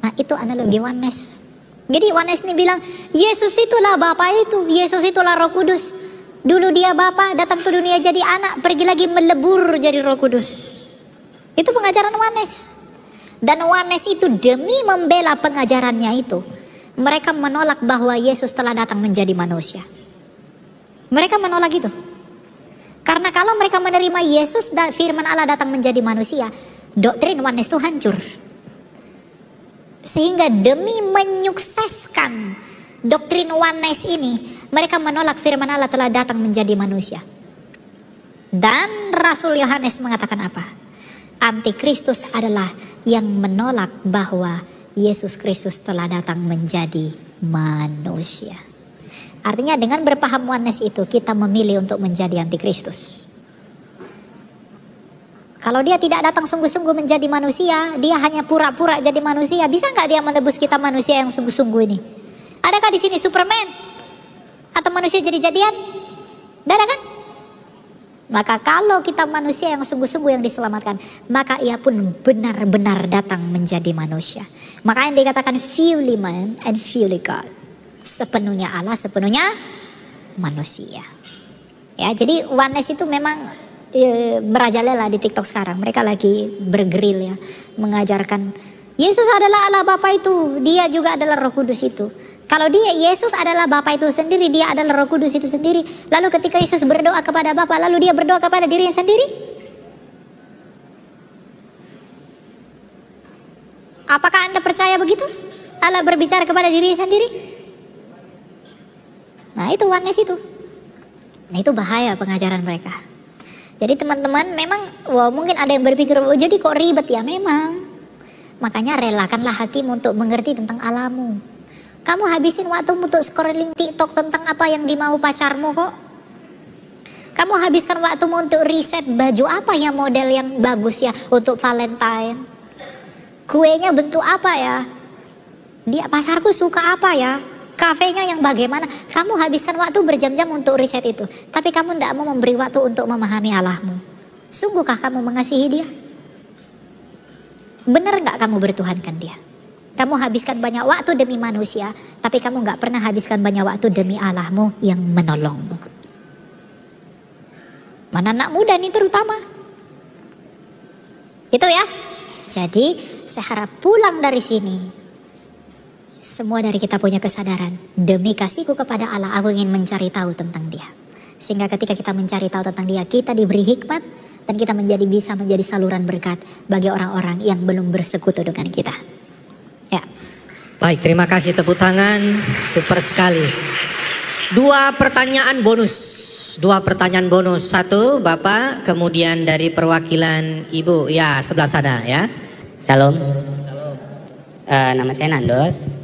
Nah, itu analogi oneness. Jadi oneness ini bilang, Yesus itulah Bapa itu, Yesus itulah Roh Kudus. Dulu dia Bapa, datang ke dunia jadi anak, pergi lagi melebur jadi Roh Kudus. Itu pengajaran oneness. Dan oneness itu demi membela pengajarannya itu, mereka menolak bahwa Yesus telah datang menjadi manusia. Mereka menolak itu. Karena kalau mereka menerima Yesus dan firman Allah datang menjadi manusia, doktrin oneness itu hancur. Sehingga demi menyukseskan doktrin oneness ini, mereka menolak firman Allah telah datang menjadi manusia. Dan Rasul Yohanes mengatakan apa? Antikristus adalah yang menolak bahwa Yesus Kristus telah datang menjadi manusia. Artinya dengan berpaham oneness itu kita memilih untuk menjadi antikristus. Kalau dia tidak datang sungguh-sungguh menjadi manusia, dia hanya pura-pura jadi manusia, bisa nggak dia menebus kita manusia yang sungguh-sungguh ini? Adakah di sini Superman? Atau manusia jadi-jadian? Tidak ada kan? Maka kalau kita manusia yang sungguh-sungguh yang diselamatkan, maka ia pun benar-benar datang menjadi manusia. Maka yang dikatakan fully man and fully God. Sepenuhnya Allah, sepenuhnya manusia. Ya, jadi oneness itu memang merajalela di TikTok sekarang. Mereka lagi bergeril ya, mengajarkan Yesus adalah Allah Bapa itu, dia juga adalah Roh Kudus itu. Kalau dia, Yesus adalah Bapa itu sendiri, dia adalah Roh Kudus itu sendiri. Lalu ketika Yesus berdoa kepada Bapa, lalu dia berdoa kepada dirinya sendiri. Apakah Anda percaya begitu? Allah berbicara kepada dirinya sendiri? Nah, itu oneness itu. Nah, itu bahaya pengajaran mereka. Jadi teman-teman, memang mungkin ada yang berpikir, jadi kok ribet ya? Memang. Makanya relakanlah hatimu untuk mengerti tentang Allahmu. Kamu habisin waktu untuk scrolling TikTok tentang apa yang dimau pacarmu kok. Kamu habiskan waktumu untuk riset baju apa ya model yang bagus ya untuk Valentine. Kuenya bentuk apa ya? Dia pacarku suka apa ya? Kafenya yang bagaimana? Kamu habiskan waktu berjam-jam untuk riset itu. Tapi kamu tidak mau memberi waktu untuk memahami Allahmu. Sungguhkah kamu mengasihi dia? Benar nggak kamu bertuhankan dia? Kamu habiskan banyak waktu demi manusia, tapi kamu gak pernah habiskan banyak waktu demi Allahmu yang menolongmu. Mana anak muda nih terutama. Itu ya. Jadi saya harap pulang dari sini, semua dari kita punya kesadaran, demi kasihku kepada Allah, aku ingin mencari tahu tentang dia. Sehingga ketika kita mencari tahu tentang dia, kita diberi hikmat, dan kita bisa menjadi saluran berkat bagi orang-orang yang belum bersekutu dengan kita. Ya. Baik, terima kasih, tepuk tangan, super sekali. Dua pertanyaan bonus. Satu Bapak, kemudian dari perwakilan Ibu, ya sebelah sana ya. Salam. Nama saya Nandos.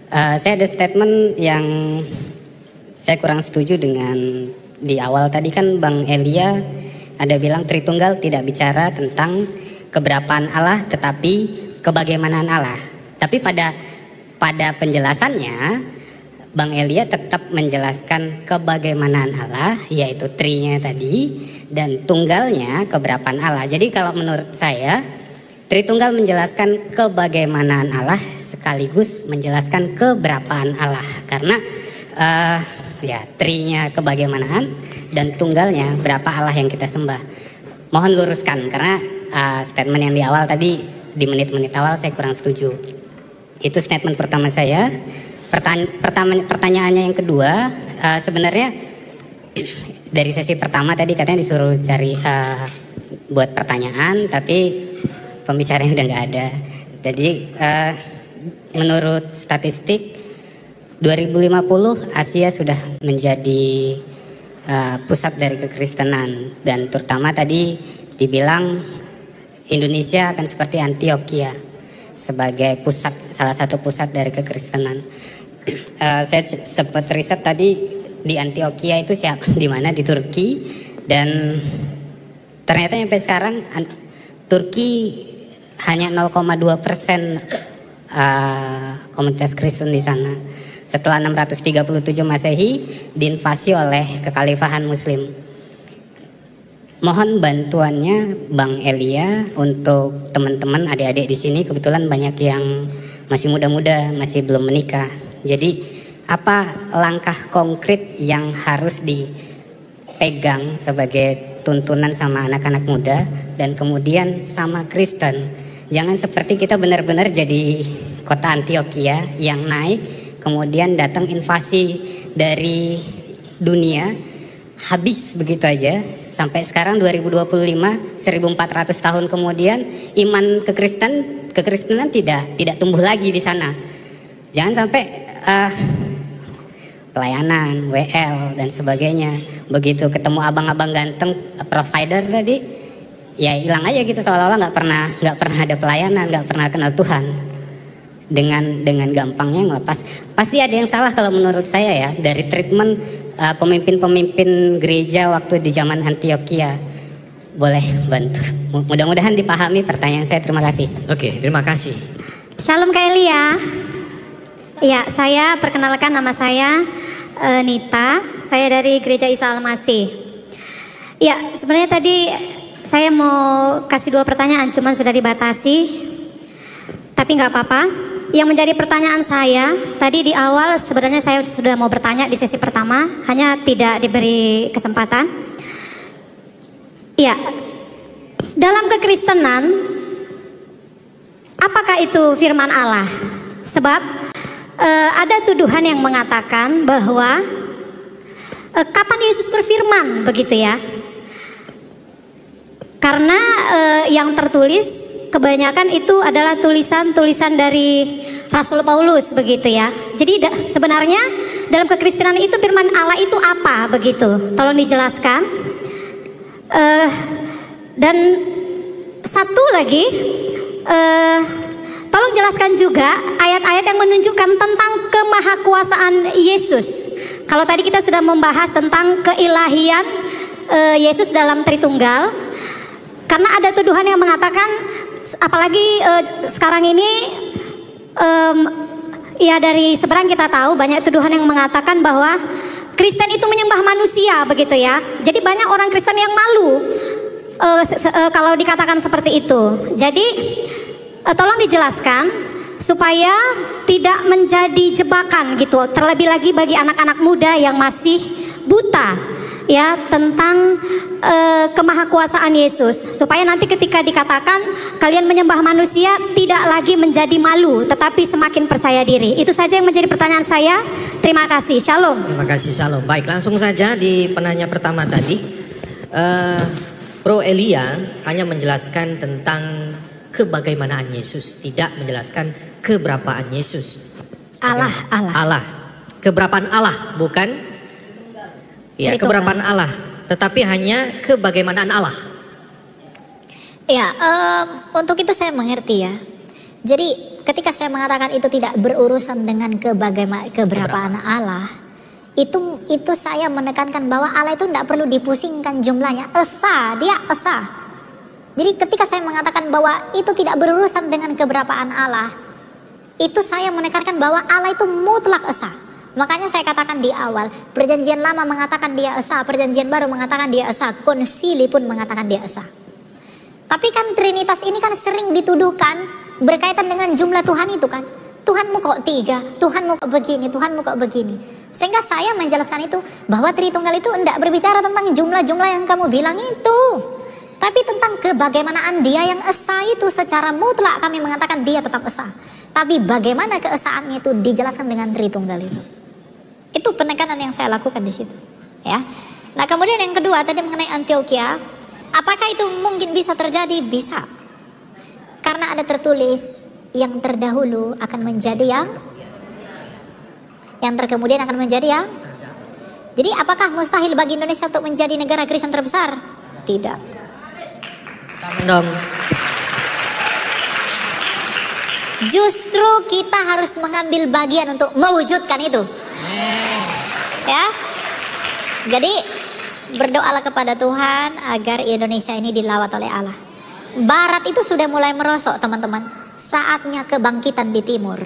Saya ada statement yang saya kurang setuju dengan di awal tadi kan Bang Elia ada bilang Tritunggal tidak bicara tentang keberapaan Allah tetapi kebagaimanaan Allah. Tapi pada penjelasannya Bang Elia tetap menjelaskan kebagaimanaan Allah, yaitu trinya tadi, dan tunggalnya keberapaan Allah. Jadi kalau menurut saya, Tritunggal menjelaskan kebagaimanaan Allah sekaligus menjelaskan keberapaan Allah. Karena ya trinya kebagaimanaan dan tunggalnya berapa Allah yang kita sembah. Mohon luruskan karena statement yang di awal tadi, di menit-menit awal saya kurang setuju. Itu statement pertama saya. Pertanyaannya yang kedua, sebenarnya dari sesi pertama tadi katanya disuruh cari buat pertanyaan, tapi pembicaranya udah nggak ada. Jadi menurut statistik 2050 Asia sudah menjadi pusat dari kekristenan, dan terutama tadi dibilang Indonesia akan seperti Antioquia sebagai pusat, salah satu pusat dari kekristenan. Saya sempat riset tadi di Antioquia itu di mana, di Turki, dan ternyata sampai sekarang Turki hanya 0,2% komunitas Kristen di sana. Setelah 637 Masehi diinvasi oleh kekhalifahan Muslim. Mohon bantuannya Bang Elia untuk teman-teman adik-adik di sini, kebetulan banyak yang masih muda-muda, masih belum menikah. Jadi apa langkah konkret yang harus dipegang sebagai tuntunan sama anak-anak muda dan kemudian sama Kristen? Jangan seperti kita benar-benar jadi kota Antioquia yang naik, kemudian datang invasi dari dunia, habis begitu aja. Sampai sekarang 2025, 1400 tahun kemudian iman kekristenan tidak tumbuh lagi di sana. Jangan sampai pelayanan, WL dan sebagainya, begitu ketemu abang-abang ganteng provider tadi, ya hilang aja gitu, seolah-olah nggak pernah ada pelayanan, nggak pernah kenal Tuhan. Dengan gampangnya ngelepas. Pasti ada yang salah kalau menurut saya ya dari treatment pemimpin-pemimpin gereja waktu di zaman Antioquia. Boleh bantu. Mudah-mudahan dipahami pertanyaan saya. Terima kasih. Oke, terima kasih. Shalom Kak Elia. Ya, saya perkenalkan, nama saya Nita. Saya dari Gereja Isa Al-Masih. Ya, sebenarnya tadi saya mau kasih 2 pertanyaan, cuman sudah dibatasi. Tapi nggak apa-apa. Yang menjadi pertanyaan saya tadi di awal, sebenarnya saya sudah mau bertanya di sesi pertama, hanya tidak diberi kesempatan. Ya, dalam kekristenan, apakah itu firman Allah? Sebab ada tuduhan yang mengatakan bahwa kapan Yesus berfirman, begitu ya? Karena yang tertulis kebanyakan itu adalah tulisan-tulisan dari Rasul Paulus, begitu ya. Jadi sebenarnya dalam kekristenan itu firman Allah itu apa, begitu? Tolong dijelaskan. Dan satu lagi, tolong jelaskan juga ayat-ayat yang menunjukkan tentang kemahakuasaan Yesus. Kalau tadi kita sudah membahas tentang keilahian Yesus dalam Tritunggal, karena ada tuduhan yang mengatakan, apalagi sekarang ini ya dari seberang kita tahu banyak tuduhan yang mengatakan bahwa Kristen itu menyembah manusia, begitu ya. Jadi banyak orang Kristen yang malu kalau dikatakan seperti itu. Jadi tolong dijelaskan supaya tidak menjadi jebakan gitu, terlebih lagi bagi anak-anak muda yang masih buta ya tentang kemahakuasaan Yesus, supaya nanti ketika dikatakan kalian menyembah manusia tidak lagi menjadi malu tetapi semakin percaya diri. Itu saja yang menjadi pertanyaan saya. Terima kasih. Shalom. Terima kasih, shalom. Baik, langsung saja di penanya pertama tadi. Bro Elia hanya menjelaskan tentang kebagaimanaan Yesus, tidak menjelaskan keberapaan Yesus. Allah. Keberapaan Allah, bukan? Ya, keberapaan Allah, tetapi hanya kebagaimanaan Allah. Ya, untuk itu saya mengerti ya. Jadi ketika saya mengatakan itu tidak berurusan dengan keberapaan Allah, itu saya menekankan bahwa Allah itu tidak perlu dipusingkan jumlahnya. Dia esa. Jadi ketika saya mengatakan bahwa itu tidak berurusan dengan keberapaan Allah, itu saya menekankan bahwa Allah itu mutlak esa. Makanya saya katakan di awal, perjanjian lama mengatakan dia esa, perjanjian baru mengatakan dia esa, konsili pun mengatakan dia esa. Tapi kan Trinitas ini kan sering dituduhkan berkaitan dengan jumlah Tuhan itu kan. Tuhanmu kok 3, Tuhanmu kok begini, Tuhanmu kok begini. Sehingga saya menjelaskan itu, bahwa Tritunggal itu tidak berbicara tentang jumlah-jumlah yang kamu bilang itu. Tapi tentang kebagaimanaan dia yang esa itu secara mutlak kami mengatakan dia tetap esa. Tapi bagaimana keesaannya itu dijelaskan dengan Tritunggal itu. Itu penekanan yang saya lakukan di situ, ya. Nah, kemudian yang kedua tadi mengenai Antioquia, apakah itu mungkin bisa terjadi? Bisa. Karena ada tertulis yang terdahulu akan menjadi yang terkemudian akan menjadi yang. Jadi apakah mustahil bagi Indonesia untuk menjadi negara Kristen terbesar? Tidak. Tangan dong. Justru kita harus mengambil bagian untuk mewujudkan itu. Ya. Jadi berdoalah kepada Tuhan agar Indonesia ini dilawat oleh Allah. Barat itu sudah mulai merosok, teman-teman. Saatnya kebangkitan di timur.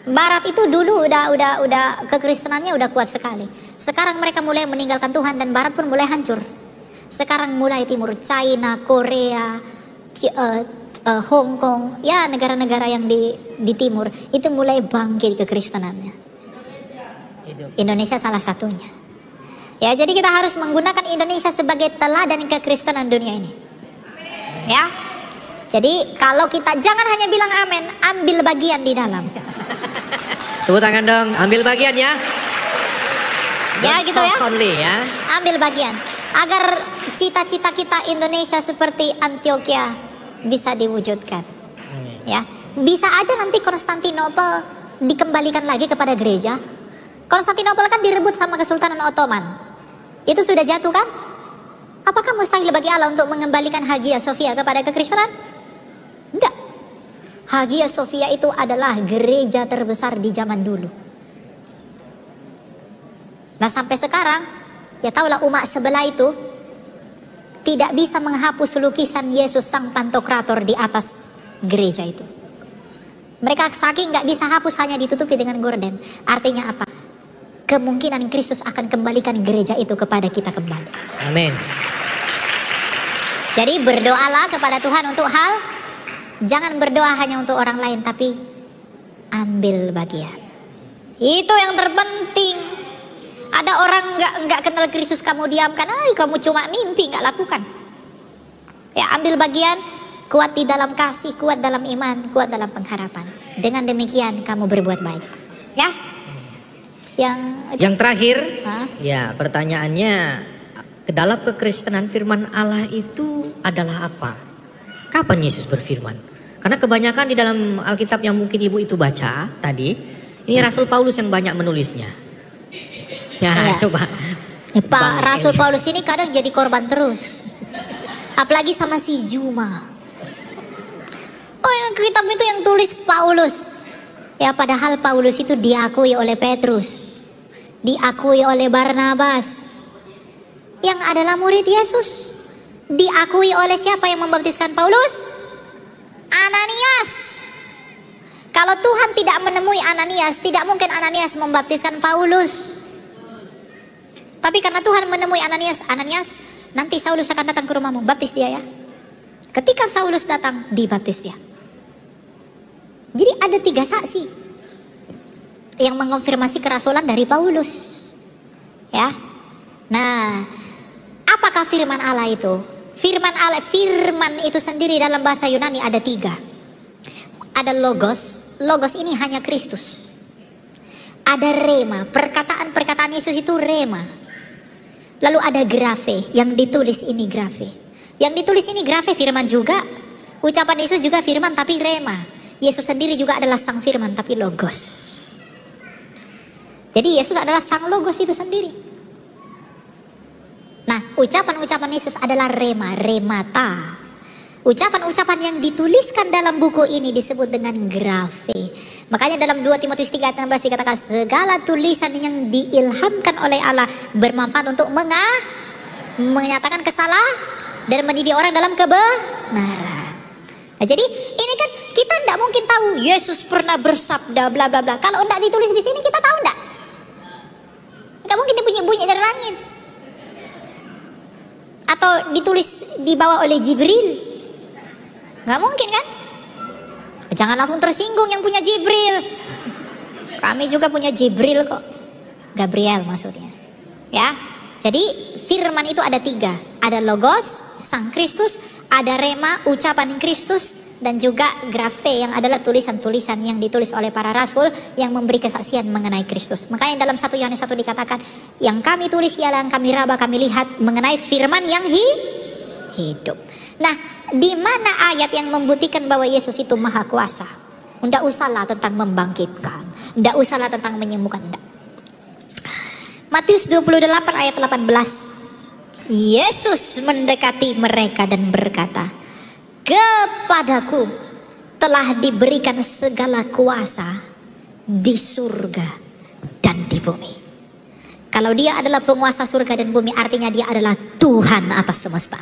Barat itu dulu udah kekristenannya udah kuat sekali. Sekarang mereka mulai meninggalkan Tuhan dan Barat pun mulai hancur. Sekarang mulai timur, China, Korea, Hong Kong, ya negara-negara yang di timur itu mulai bangkit kekristenannya. Indonesia salah satunya. Ya, jadi kita harus menggunakan Indonesia sebagai teladan kekristenan dunia ini. Ya. Jadi kalau kita jangan hanya bilang amin, ambil bagian di dalam. Tepuk tangan dong, ambil bagian ya. Ya gitu ya. Only, ya. Ambil bagian agar cita-cita kita Indonesia seperti Antioquia bisa diwujudkan. Ya. Bisa aja nanti Konstantinopel dikembalikan lagi kepada gereja. Konstantinopel kan direbut sama Kesultanan Ottoman. Itu sudah jatuh kan? Apakah mustahil bagi Allah untuk mengembalikan Hagia Sophia kepada kekristenan? Tidak. Hagia Sophia itu adalah gereja terbesar di zaman dulu. Nah sampai sekarang, ya tahulah umat sebelah itu tidak bisa menghapus lukisan Yesus Sang Pantokrator di atas gereja itu. Mereka saking nggak bisa hapus, hanya ditutupi dengan gorden. Artinya apa? Kemungkinan Kristus akan kembalikan gereja itu kepada kita kembali. Amin. Jadi berdoalah kepada Tuhan untuk hal, jangan berdoa hanya untuk orang lain, tapi ambil bagian. Itu yang terpenting. Ada orang nggak kenal Kristus kamu diamkan, kamu cuma mimpi, nggak lakukan. Ya ambil bagian, kuat di dalam kasih, kuat dalam iman, kuat dalam pengharapan. Dengan demikian kamu berbuat baik. Ya. Yang terakhir, ya pertanyaannya, dalam kekristenan firman Allah itu adalah apa? Kapan Yesus berfirman? Karena kebanyakan di dalam Alkitab yang mungkin ibu itu baca tadi, ini Rasul Paulus yang banyak menulisnya. Ya, coba. Pak Rasul Paulus ini kadang jadi korban terus. Apalagi sama si Juma. Oh yang kitab itu yang tulis Paulus. Ya padahal Paulus itu diakui oleh Petrus, diakui oleh Barnabas, yang adalah murid Yesus. Diakui oleh siapa yang membaptiskan Paulus? Ananias. Kalau Tuhan tidak menemui Ananias, tidak mungkin Ananias membaptiskan Paulus. Tapi karena Tuhan menemui Ananias, nanti Saulus akan datang ke rumahmu, baptis dia ya. Ketika Saulus datang, dibaptis dia. Jadi ada 3 saksi yang mengonfirmasi kerasulan dari Paulus. Ya. Nah, apakah firman Allah itu? Firman itu sendiri dalam bahasa Yunani ada 3. Ada logos. Logos ini hanya Kristus. Ada rema. Perkataan Yesus itu rema. Lalu ada grafe. Yang ditulis ini grafe. Yang ditulis ini grafe firman juga. Ucapan Yesus juga firman tapi rema. Yesus sendiri juga adalah sang firman tapi logos. Jadi Yesus adalah sang logos itu sendiri. Nah, ucapan-ucapan Yesus adalah remata. Ucapan-ucapan yang dituliskan dalam buku ini disebut dengan grafe. Makanya dalam 2 Timotius 3 ayat 16 dikatakan segala tulisan yang diilhamkan oleh Allah bermanfaat untuk menyatakan kesalahan dan mendidik orang dalam kebenaran. Nah, jadi ini kan kita tidak mungkin tahu Yesus pernah bersabda bla bla bla. Kalau tidak ditulis di sini kita tahu tidak? Nggak mungkin dia bunyi-bunyi dari langit. Atau ditulis dibawa oleh Jibril. Nggak mungkin kan? Jangan langsung tersinggung yang punya Jibril. Kami juga punya Jibril kok. Gabriel maksudnya. Ya. Jadi firman itu ada 3. Ada logos, sang Kristus. Ada rema, ucapan Kristus. Dan juga grafe yang adalah tulisan-tulisan yang ditulis oleh para rasul yang memberi kesaksian mengenai Kristus. Makanya dalam 1 Yohanes 1 dikatakan, yang kami tulis ialah yang kami raba, kami lihat mengenai firman yang hidup. Nah, di mana ayat yang membuktikan bahwa Yesus itu maha kuasa? Tidak usahlah tentang membangkitkan, tidak usahlah tentang menyembuhkan. Enggak. Matius 28 ayat 18. Yesus mendekati mereka dan berkata, kepadaku telah diberikan segala kuasa di surga dan di bumi. Kalau dia adalah penguasa surga dan bumi, artinya dia adalah Tuhan atas semesta.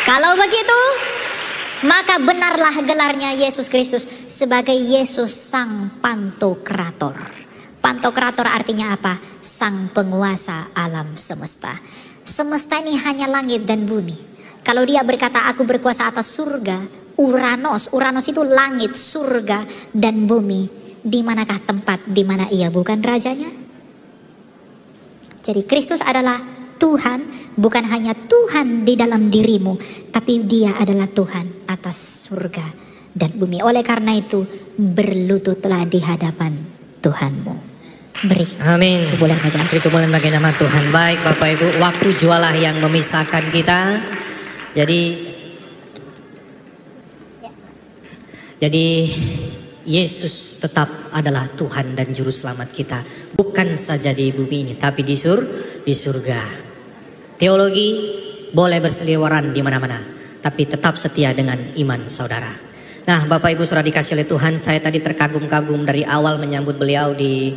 Kalau begitu, maka benarlah gelarnya Yesus Kristus sebagai Yesus Sang Pantokrator. Pantokrator artinya apa? Sang penguasa alam semesta. Semesta ini hanya langit dan bumi. Kalau dia berkata aku berkuasa atas surga, Uranos itu langit, surga dan bumi. Di manakah tempat di mana ia bukan rajanya? Jadi Kristus adalah Tuhan, bukan hanya Tuhan di dalam dirimu, tapi dia adalah Tuhan atas surga dan bumi. Oleh karena itu, berlututlah di hadapan Tuhanmu. Beri. Amin. Beri kemuliaan bagi nama Tuhan. Baik Bapak Ibu, waktu jualah yang memisahkan kita. Jadi Yesus tetap adalah Tuhan dan Juru Selamat kita. Bukan saja di bumi ini, tapi di surga. Teologi boleh berseliweran di mana-mana, tapi tetap setia dengan iman saudara. Nah Bapak Ibu Saudara dikasih oleh Tuhan, saya tadi terkagum-kagum dari awal menyambut beliau di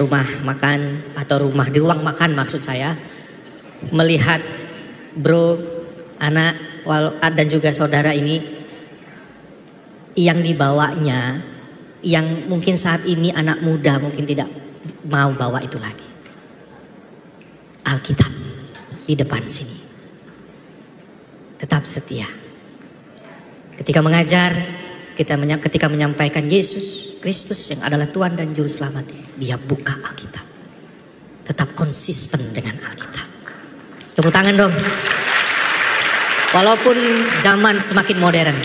rumah makan atau di ruang makan maksud saya. Melihat bro, anak dan juga saudara ini yang dibawanya, yang mungkin saat ini anak muda mungkin tidak mau bawa itu lagi. Alkitab di depan sini. Tetap setia. Ketika mengajar, ketika menyampaikan Yesus Kristus yang adalah Tuhan dan Juru Selamat, dia buka Alkitab. Tetap konsisten dengan Alkitab. Tepuk tangan dong. Walaupun zaman semakin modern,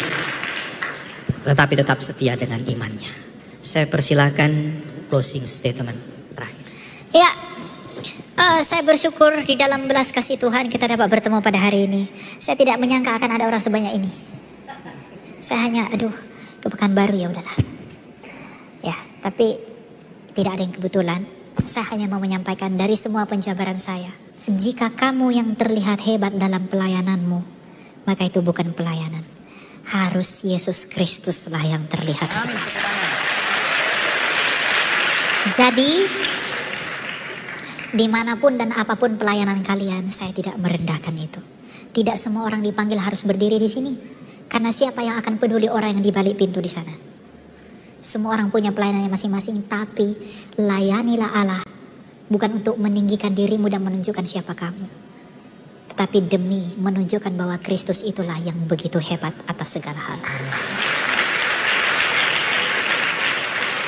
tetapi tetap setia dengan imannya. Saya persilakan closing statement terakhir. Ya, saya bersyukur di dalam belas kasih Tuhan kita dapat bertemu pada hari ini. Saya tidak menyangka akan ada orang sebanyak ini. Saya hanya, ke Pekanbaru ya udahlah. Ya, tapi tidak ada yang kebetulan. Saya hanya mau menyampaikan dari semua penjabaran saya. Jika kamu yang terlihat hebat dalam pelayananmu, maka itu bukan pelayanan. Harus Yesus Kristuslah yang terlihat. Amin. Jadi, dimanapun dan apapun pelayanan kalian, saya tidak merendahkan itu. Tidak semua orang dipanggil harus berdiri di sini. Karena siapa yang akan peduli orang yang di balik pintu di sana? Semua orang punya pelayanannya masing-masing, tapi layanilah Allah. Bukan untuk meninggikan dirimu dan menunjukkan siapa kamu, tetapi demi menunjukkan bahwa Kristus itulah yang begitu hebat atas segala hal.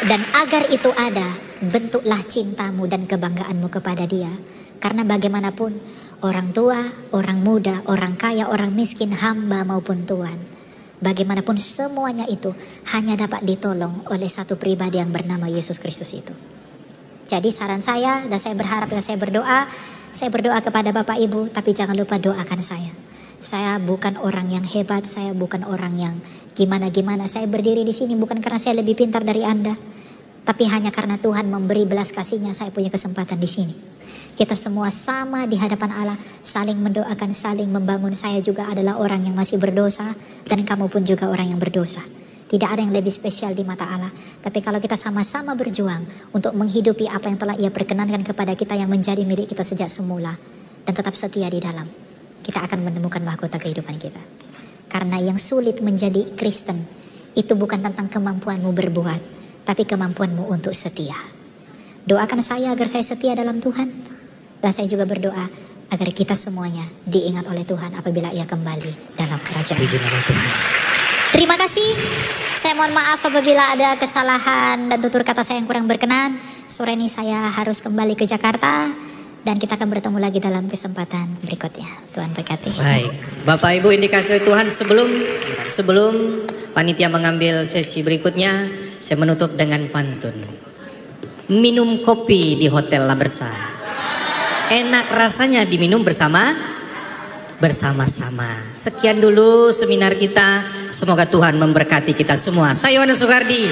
Dan agar itu ada, bentuklah cintamu dan kebanggaanmu kepada dia. Karena bagaimanapun, orang tua, orang muda, orang kaya, orang miskin, hamba maupun tuan, bagaimanapun semuanya itu hanya dapat ditolong oleh satu pribadi yang bernama Yesus Kristus itu. Jadi saran saya, dan saya berharap dan saya berdoa kepada Bapak Ibu, tapi jangan lupa doakan saya. Saya bukan orang yang hebat, saya bukan orang yang gimana-gimana. Saya berdiri di sini bukan karena saya lebih pintar dari Anda, tapi hanya karena Tuhan memberi belas kasih-Nya saya punya kesempatan di sini. Kita semua sama di hadapan Allah, saling mendoakan, saling membangun. Saya juga adalah orang yang masih berdosa, dan kamu pun juga orang yang berdosa. Tidak ada yang lebih spesial di mata Allah. Tapi kalau kita sama-sama berjuang untuk menghidupi apa yang telah Ia perkenankan kepada kita yang menjadi milik kita sejak semula, dan tetap setia di dalam, kita akan menemukan mahkota kehidupan kita. Karena yang sulit menjadi Kristen itu bukan tentang kemampuanmu berbuat, tapi kemampuanmu untuk setia. Doakan saya agar saya setia dalam Tuhan. Dan saya juga berdoa agar kita semuanya diingat oleh Tuhan apabila ia kembali dalam kerajaan. Puji nama Tuhan. Terima kasih. Saya mohon maaf apabila ada kesalahan dan tutur kata saya yang kurang berkenan. Sore ini saya harus kembali ke Jakarta dan kita akan bertemu lagi dalam kesempatan berikutnya. Tuhan berkati. Baik, Bapak Ibu indikasi Tuhan, sebelum panitia mengambil sesi berikutnya, saya menutup dengan pantun. Minum kopi di Hotel La Bersa, enak rasanya diminum bersama-sama. Sekian dulu seminar kita. Semoga Tuhan memberkati kita semua. Saya Yohanes Sukardi.